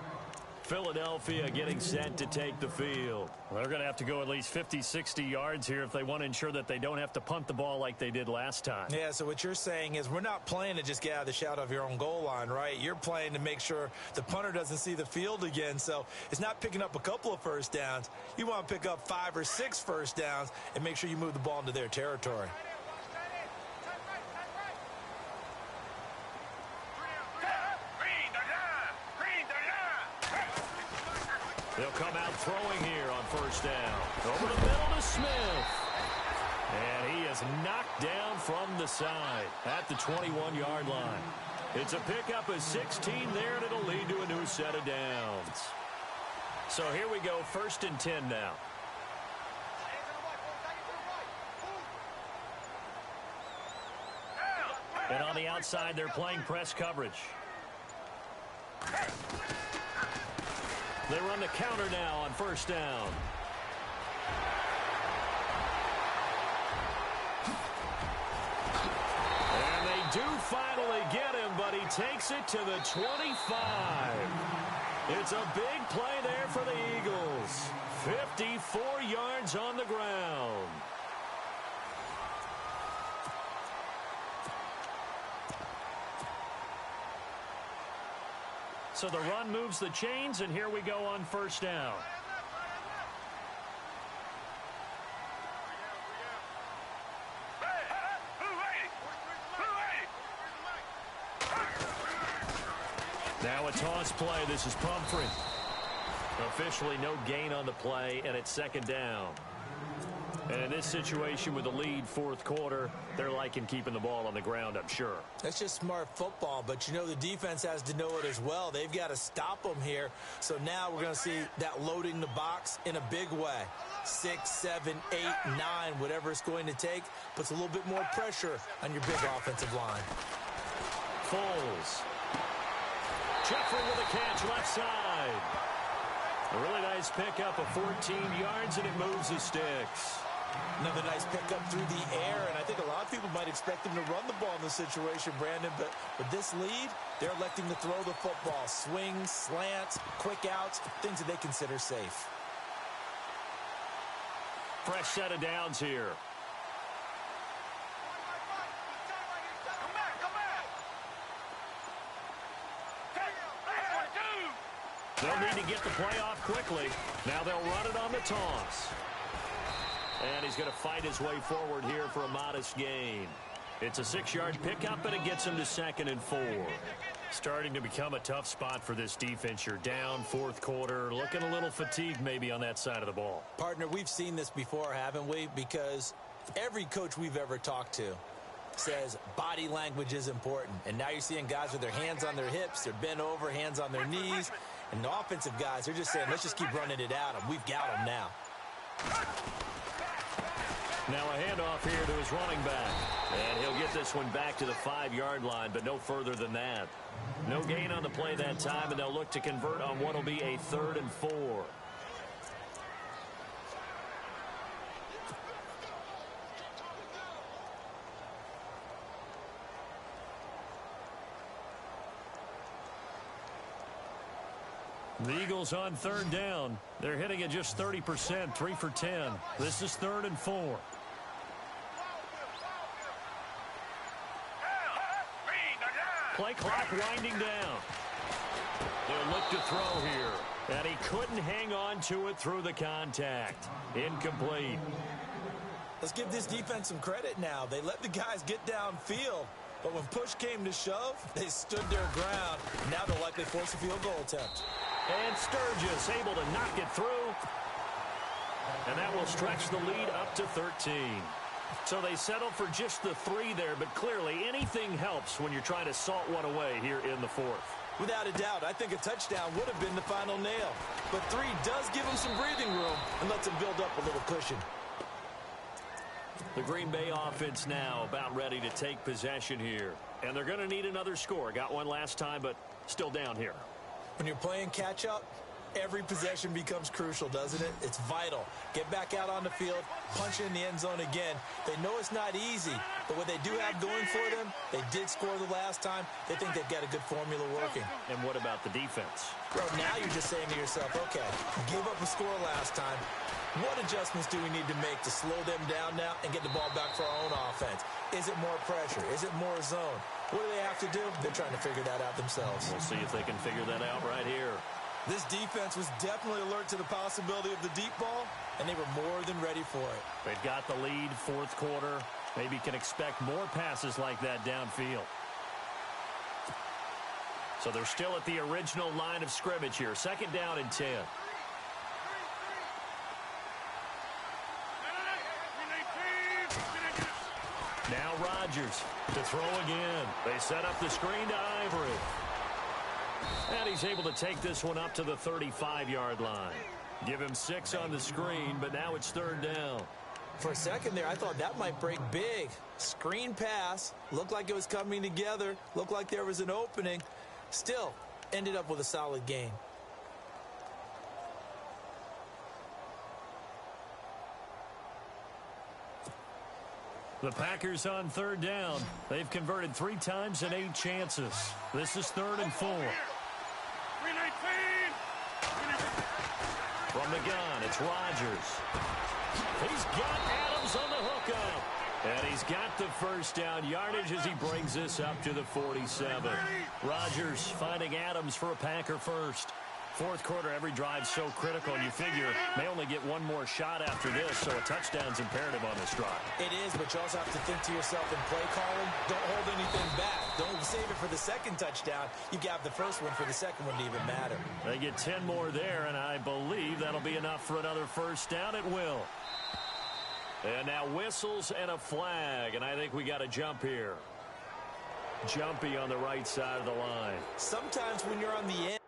Philadelphia getting set to take the field. Well, they're going to have to go at least 50, 60 yards here if they want to ensure that they don't have to punt the ball like they did last time. Yeah, so what you're saying is we're not playing to just get out of the shadow of your own goal line, right? You're playing to make sure the punter doesn't see the field again. So it's not picking up a couple of first downs. You want to pick up 5 or 6 first downs and make sure you move the ball into their territory. They'll come out throwing here on first down. Over the middle to Smith. And he is knocked down from the side at the 21-yard line. It's a pickup of 16 there, and it'll lead to a new set of downs. So here we go, 1st and 10 now. And on the outside, they're playing press coverage. They run the counter now on first down. And they do finally get him, but he takes it to the 25. It's a big play there for the Eagles. 54 yards on the ground. So the run moves the chains, and here we go on first down. Now a toss play. This is Pumphrey. Officially no gain on the play, and it's 2nd down. And in this situation with the lead 4th quarter, they're liking keeping the ball on the ground, I'm sure. That's just smart football, but you know the defense has to know it as well. They've got to stop them here. So now we're going to see that loading the box in a big way. 6, 7, 8, 9, whatever it's going to take, puts a little bit more pressure on your big offensive line. Foles. Jeffrey with a catch left side. A really nice pickup of 14 yards, and it moves the sticks. Another nice pickup through the air, and I think a lot of people might expect them to run the ball in this situation, Brandon, but with this lead, they're electing to throw the football. Swings, slants, quick outs, things that they consider safe. Fresh set of downs here. They'll need to get the play off quickly. Now they'll run it on the toss. And he's going to fight his way forward here for a modest gain. It's a 6-yard pickup, and it gets him to 2nd and 4. Starting to become a tough spot for this defense. You're down, fourth quarter, looking a little fatigued maybe on that side of the ball. Partner, we've seen this before, haven't we? Because every coach we've ever talked to says body language is important. And now you're seeing guys with their hands on their hips, they're bent over, hands on their knees. And the offensive guys, they're just saying, let's just keep running it at them. We've got them now. Now a handoff here to his running back. And he'll get this one back to the 5-yard line, but no further than that. No gain on the play that time, and they'll look to convert on what will be a 3rd and 4. The Eagles on 3rd down. They're hitting at just 30%, 3 for 10. This is 3rd and 4. Play clock winding down. They'll look to throw here. And he couldn't hang on to it through the contact. Incomplete. Let's give this defense some credit now. They let the guys get downfield. But when push came to shove, they stood their ground. Now they'll likely force a field goal attempt. And Sturgis able to knock it through. And that will stretch the lead up to 13. So they settle for just the 3 there, but clearly anything helps when you're trying to salt one away here in the 4th. Without a doubt, I think a touchdown would have been the final nail. But 3 does give them some breathing room and lets them build up a little cushion. The Green Bay offense now about ready to take possession here. And they're going to need another score. Got one last time, but still down here. When you're playing catch-up, every possession becomes crucial, doesn't it? It's vital. Get back out on the field, punch in the end zone again. They know it's not easy, but what they do have going for them, they did score the last time. They think they've got a good formula working. And what about the defense? Well, now you're just saying to yourself, okay, give up a score last time. What adjustments do we need to make to slow them down now and get the ball back for our own offense? Is it more pressure? Is it more zone? What do they have to do? They're trying to figure that out themselves. We'll see if they can figure that out right here. This defense was definitely alert to the possibility of the deep ball, and they were more than ready for it. They've got the lead, fourth quarter. Maybe can expect more passes like that downfield. So they're still at the original line of scrimmage here. 2nd down and 10. Now Rodgers to throw again. They set up the screen to Ivory. And he's able to take this one up to the 35-yard line. Give him 6 on the screen, but now it's 3rd down. For a second there, I thought that might break big. Screen pass. Looked like it was coming together. Looked like there was an opening. Still, ended up with a solid gain. The Packers on 3rd down. They've converted 3 times in 8 chances. This is 3rd and 4. From the gun, it's Rodgers. He's got Adams on the hookup. And he's got the first down yardage as he brings this up to the 47. Rodgers finding Adams for a Packer first. Fourth quarter, every drive so critical, and you figure may only get one more shot after this, so a touchdown's imperative on this drive. It is, but you also have to think to yourself in play calling, don't hold anything back. Don't save it for the second touchdown. You got the first one for the second one to even matter. They get 10 more there, and I believe that'll be enough for another first down. It will. And now whistles and a flag, and I think we got a jump here. Jumpy on the right side of the line. Sometimes when you're on the end,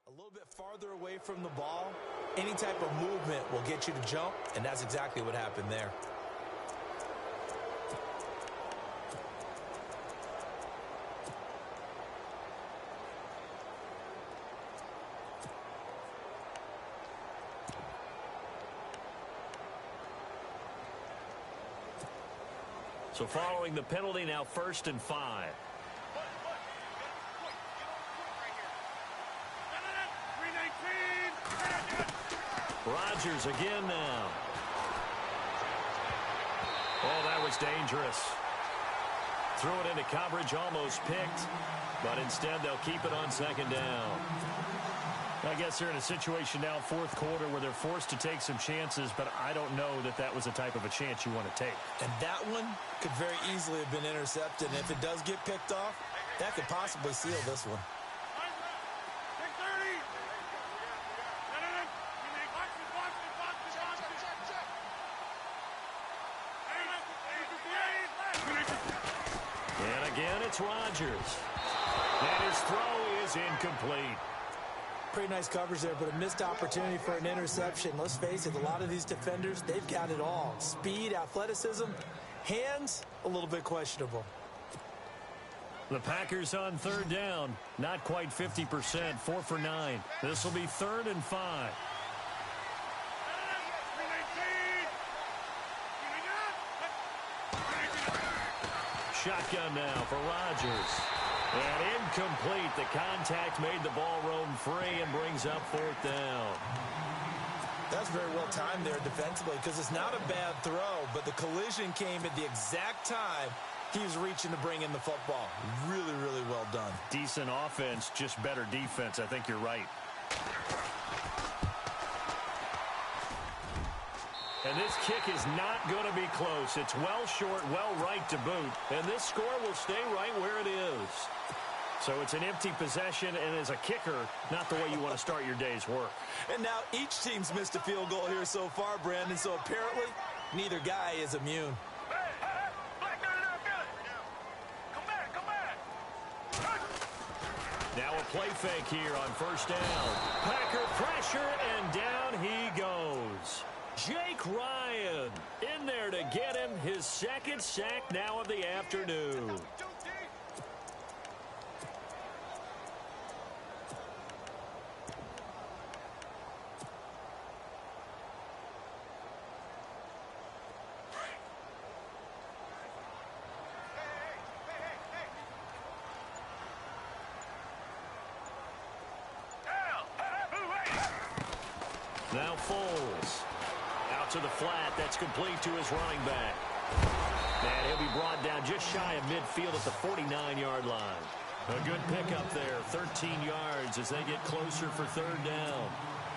A little bit farther away from the ball, any type of movement will get you to jump, and that's exactly what happened there. So following the penalty, now 1st and 5. Rodgers again now. Oh, that was dangerous. Threw it into coverage, almost picked, but instead they'll keep it on 2nd down. I guess they're in a situation now, 4th quarter, where they're forced to take some chances, but I don't know that that was the type of a chance you want to take. And that one could very easily have been intercepted, and if it does get picked off, that could possibly seal this one. And again, it's Rodgers. And his throw is incomplete. Pretty nice coverage there, but a missed opportunity for an interception. Let's face it, a lot of these defenders, they've got it all. Speed, athleticism, hands, a little bit questionable. The Packers on 3rd down. Not quite 50%, 4 for 9. This will be 3rd and 5. Shotgun now for Rodgers. And incomplete. The contact made the ball roam free and brings up 4th down. That's very well timed there defensively because it's not a bad throw, but the collision came at the exact time he was reaching to bring in the football. Really, really well done. Decent offense, just better defense. I think you're right. And this kick is not going to be close. It's well short, well right to boot. And this score will stay right where it is. So it's an empty possession, and as a kicker, not the way you want to start your day's work. And now each team's missed a field goal here so far, Brandon, so apparently neither guy is immune. Now a play fake here on 1st down. Packer pressure, and down he goes. Jake Ryan in there to get him his 2nd sack now of the afternoon. Now Foles. Out to the flat. That's complete to his running back. And he'll be brought down just shy of midfield at the 49-yard line. A good pickup there. 13 yards as they get closer for 3rd down.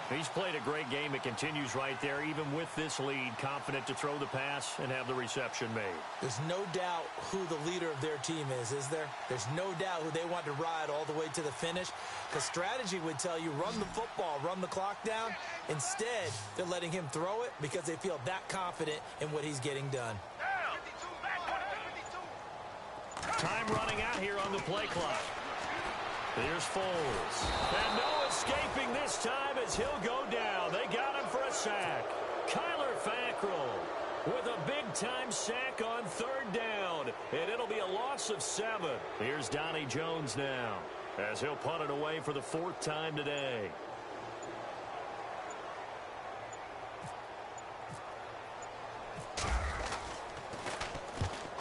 He's played a great game. It continues right there, even with this lead, confident to throw the pass and have the reception made. There's no doubt who the leader of their team is there? There's no doubt who they want to ride all the way to the finish. Because strategy would tell you, run the football, run the clock down. Instead, they're letting him throw it because they feel that confident in what he's getting done. Time running out here on the play clock. Here's Foles. And no escaping this time as he'll go down. They got him for a sack. Kyler Fackrell with a big-time sack on 3rd down. And it'll be a loss of 7. Here's Donnie Jones now as he'll punt it away for the 4th time today.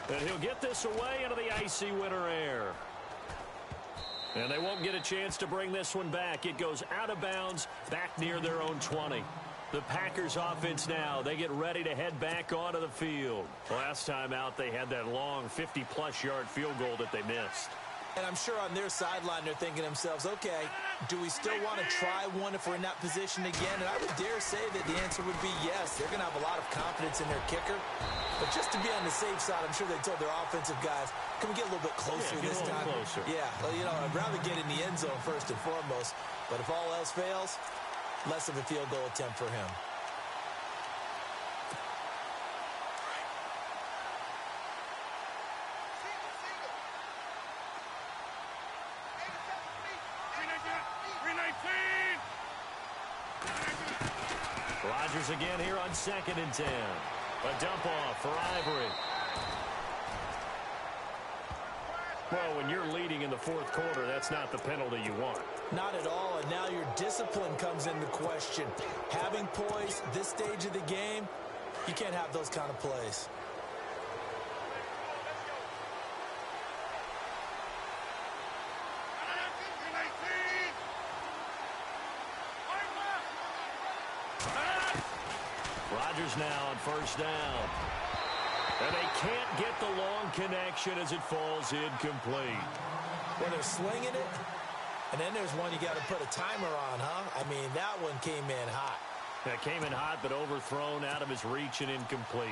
And he'll get this away into the icy winter air. And they won't get a chance to bring this one back. It goes out of bounds back near their own 20. The Packers offense now, they get ready to head back onto the field. Last time out, they had that long 50-plus yard field goal that they missed. And I'm sure on their sideline they're thinking to themselves, okay, do we still want to try one if we're in that position again? And I would dare say that the answer would be yes. They're going to have a lot of confidence in their kicker. But just to be on the safe side, I'm sure they told their offensive guys, can we get a little bit closer this time? Closer. Yeah, well, you know, I'd rather get in the end zone first and foremost. But if all else fails, less of a field goal attempt for him. Rodgers again here on 2nd and 10. A dump off for Ivory. Well, when you're leading in the 4th quarter, that's not the penalty you want. Not at all, and now your discipline comes into question. Having poise this stage of the game, you can't have those kind of plays. Rodgers now on 1st down. And they can't get the long connection as it falls incomplete. Well, they're slinging it, and then there's one you got to put a timer on, huh? I mean, that one came in hot. That came in hot, but overthrown out of his reach and incomplete.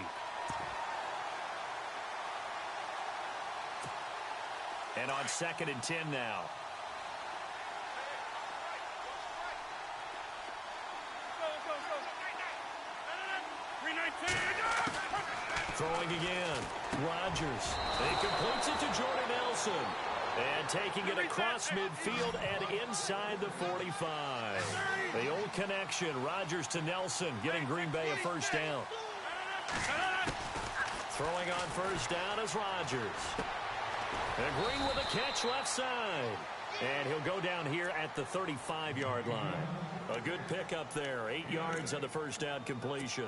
And on 2nd and 10 now. Throwing again. Rodgers. He completes it to Jordan Nelson. And taking it across midfield and inside the 45. The old connection. Rodgers to Nelson. Getting Green Bay a 1st down. Throwing on 1st down is Rodgers. And Green with a catch left side. And he'll go down here at the 35-yard line. A good pickup there. 8 yards on the 1st down completion.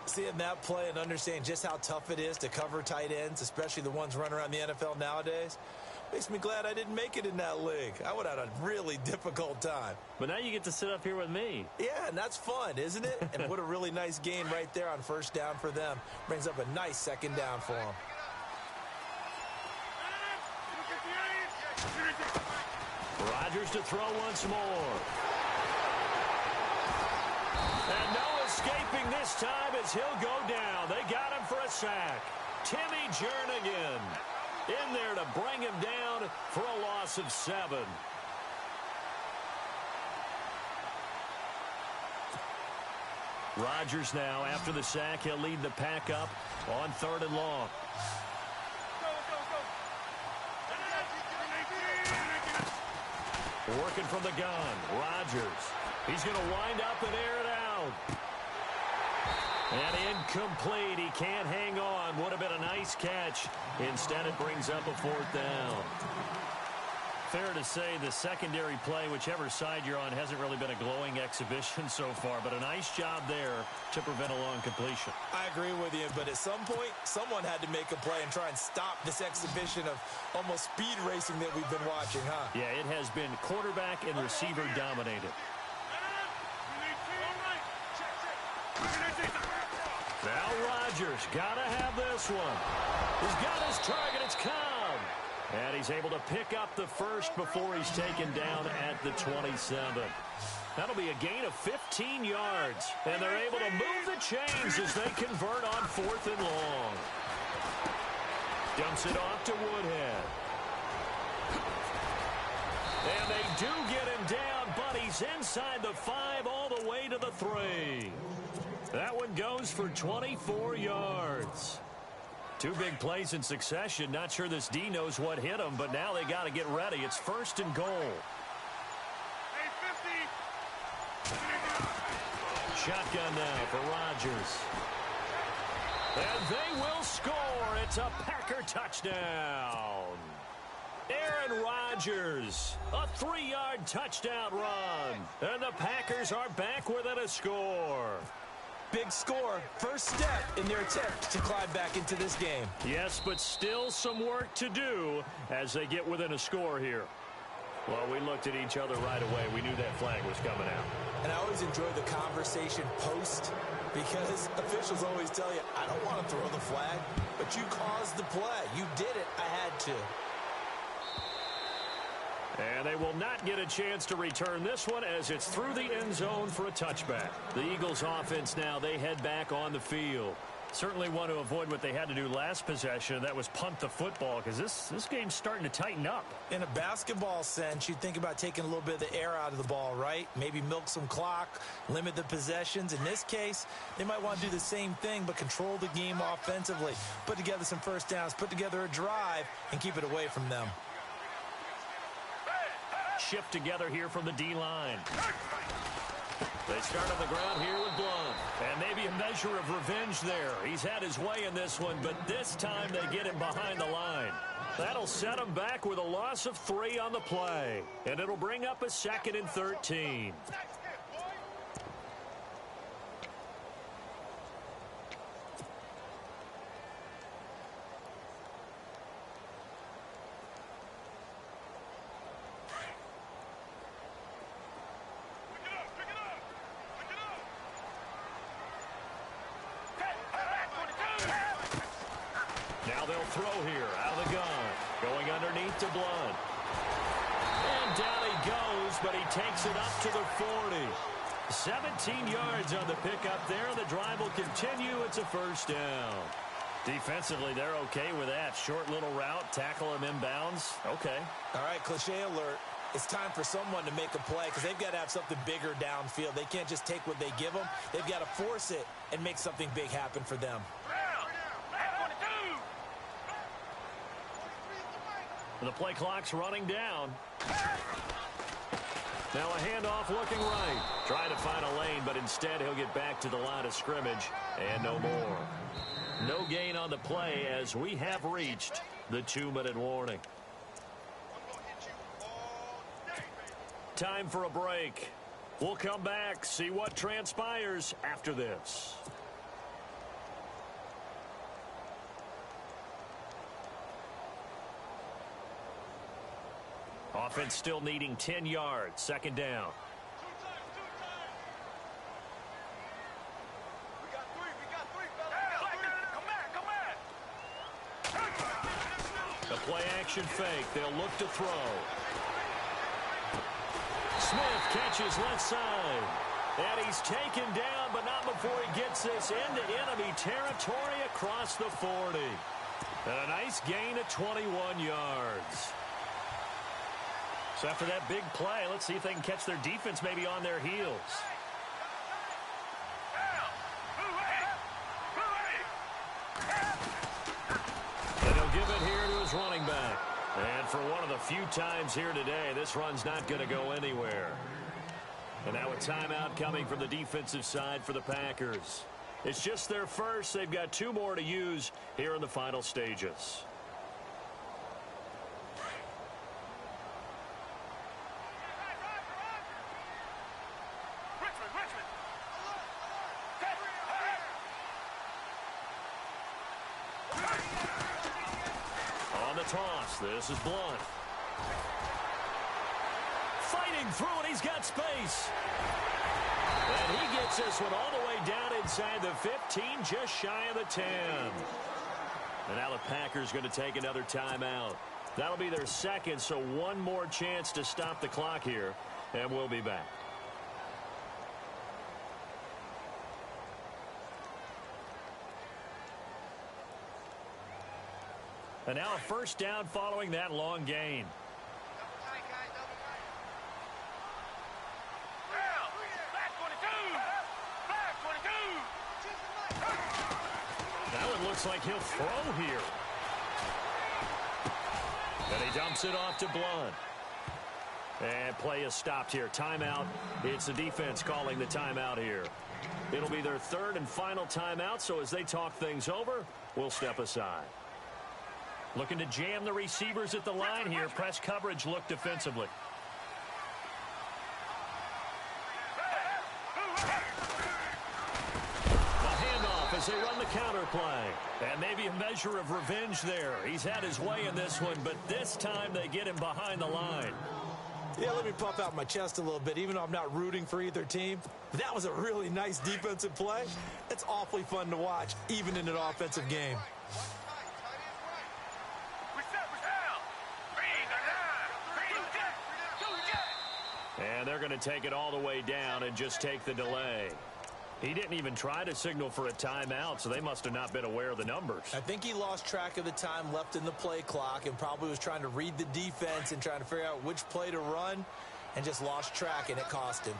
Seeing that play and understanding just how tough it is to cover tight ends, especially the ones running around the NFL nowadays, makes me glad I didn't make it in that league. I would have had a really difficult time. But now you get to sit up here with me. Yeah, and that's fun, isn't it? And what a really nice game right there on 1st down for them. Brings up a nice 2nd down for them. Rodgers to throw once more. And no escaping this time as he'll go down. They got him for a sack. Timmy Jernigan in there to bring him down for a loss of 7. Rodgers now, after the sack, he'll lead the pack up on 3rd and long. Working from the gun, Rodgers. He's going to wind up and air it out. And incomplete. He can't hang on. Would have been a nice catch. Instead, it brings up a 4th down. Fair to say the secondary play, whichever side you're on, hasn't really been a glowing exhibition so far, but a nice job there to prevent a long completion. I agree with you, but at some point, someone had to make a play and try and stop this exhibition of almost speed racing that we've been watching, huh? Yeah, it has been quarterback and receiver dominated. Now Rodgers got to have this one. He's got his target. It's Cobb. And he's able to pick up the 1st before he's taken down at the 27. That'll be a gain of 15 yards. And they're able to move the chains as they convert on 4th and long. Dumps it off to Woodhead. And they do get him down, but he's inside the 5 all the way to the 3. That one goes for 24 yards. 2 big plays in succession. Not sure this D knows what hit him, but now they got to get ready. It's 1st and goal. Shotgun now for Rodgers. And they will score. It's a Packer touchdown. Aaron Rodgers, a 3-yard touchdown run. And the Packers are back within a score. Big score, first step in their attempt to climb back into this game. Yes, but still some work to do as they get within a score here. Well, we looked at each other right away. We knew that flag was coming out. And I always enjoy the conversation post because officials always tell you, I don't want to throw the flag, but you caused the play. You did it. I had to. And they will not get a chance to return this one as it's through the end zone for a touchback. The Eagles offense now, they head back on the field. Certainly want to avoid what they had to do last possession. That was punt the football because this game's starting to tighten up. In a basketball sense, you think about taking a little bit of the air out of the ball, right? Maybe milk some clock, limit the possessions. In this case, they might want to do the same thing but control the game offensively. Put together some first downs, put together a drive, and keep it away from them. Shift together here from the D-line. They start on the ground here with Blunt. And maybe a measure of revenge there. He's had his way in this one, but this time they get him behind the line. That'll set him back with a loss of 3 on the play. And it'll bring up a 2nd and 13. Now they'll throw here out of the gun. Going underneath to Blunt. And down he goes, but he takes it up to the 40. 17 yards on the pickup there. The drive will continue. It's a first down. Defensively, they're okay with that. Short little route, tackle him inbounds. Okay. All right, cliche alert. It's time for someone to make a play because they've got to have something bigger downfield. They can't just take what they give them. They've got to force it and make something big happen for them. The play clock's running down. Now a handoff looking right. Trying to find a lane, but instead he'll get back to the line of scrimmage and no more. No gain on the play as we have reached the 2-minute warning. Time for a break. We'll come back, see what transpires after this. Offense still needing 10 yards. 2nd down. The play action fake. They'll look to throw. Smith catches left side. And he's taken down, but not before he gets this into enemy territory across the 40. And a nice gain of 21 yards. So after that big play, let's see if they can catch their defense maybe on their heels. And he'll give it here to his running back. And for one of the few times here today, this run's not going to go anywhere. And now a timeout coming from the defensive side for the Packers. It's just their first. They've got 2 more to use here in the final stages. Toss. This is Blunt. Fighting through it. He's got space. And he gets this one all the way down inside the 15, just shy of the 10. And now the Packers going to take another timeout. That'll be their 2nd, so 1 more chance to stop the clock here, and we'll be back. And now a first down following that long gain. Now it looks like he'll throw here. And he dumps it off to Blunt. And play is stopped here. Timeout. It's the defense calling the timeout here. It'll be their 3rd and final timeout, so as they talk things over, we'll step aside. Looking to jam the receivers at the line here. Press coverage look defensively. The handoff as they run the counter play. And maybe a measure of revenge there. He's had his way in this one, but this time they get him behind the line. Yeah, let me puff out my chest a little bit, even though I'm not rooting for either team. That was a really nice defensive play. It's awfully fun to watch, even in an offensive game. And they're going to take it all the way down and just take the delay. He didn't even try to signal for a timeout, so they must have not been aware of the numbers. I think he lost track of the time left in the play clock and probably was trying to read the defense and trying to figure out which play to run and just lost track, and it cost him.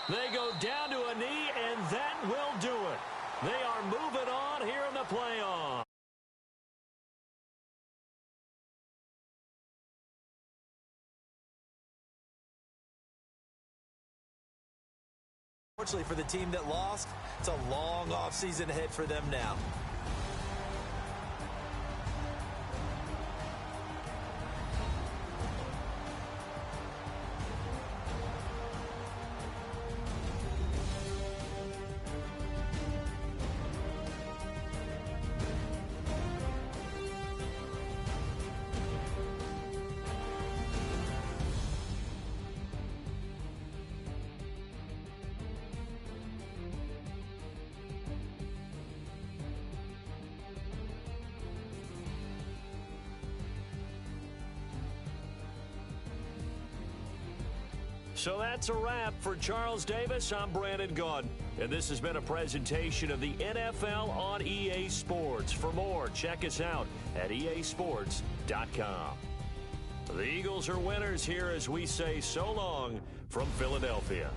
They go down to a knee, and that will do it. They are moving on here in the playoffs. Unfortunately for the team that lost, it's a long offseason ahead for them now. So that's a wrap for Charles Davis. I'm Brandon Gaudin, and this has been a presentation of the NFL on EA Sports. For more, check us out at easports.com. The Eagles are winners here as we say so long from Philadelphia.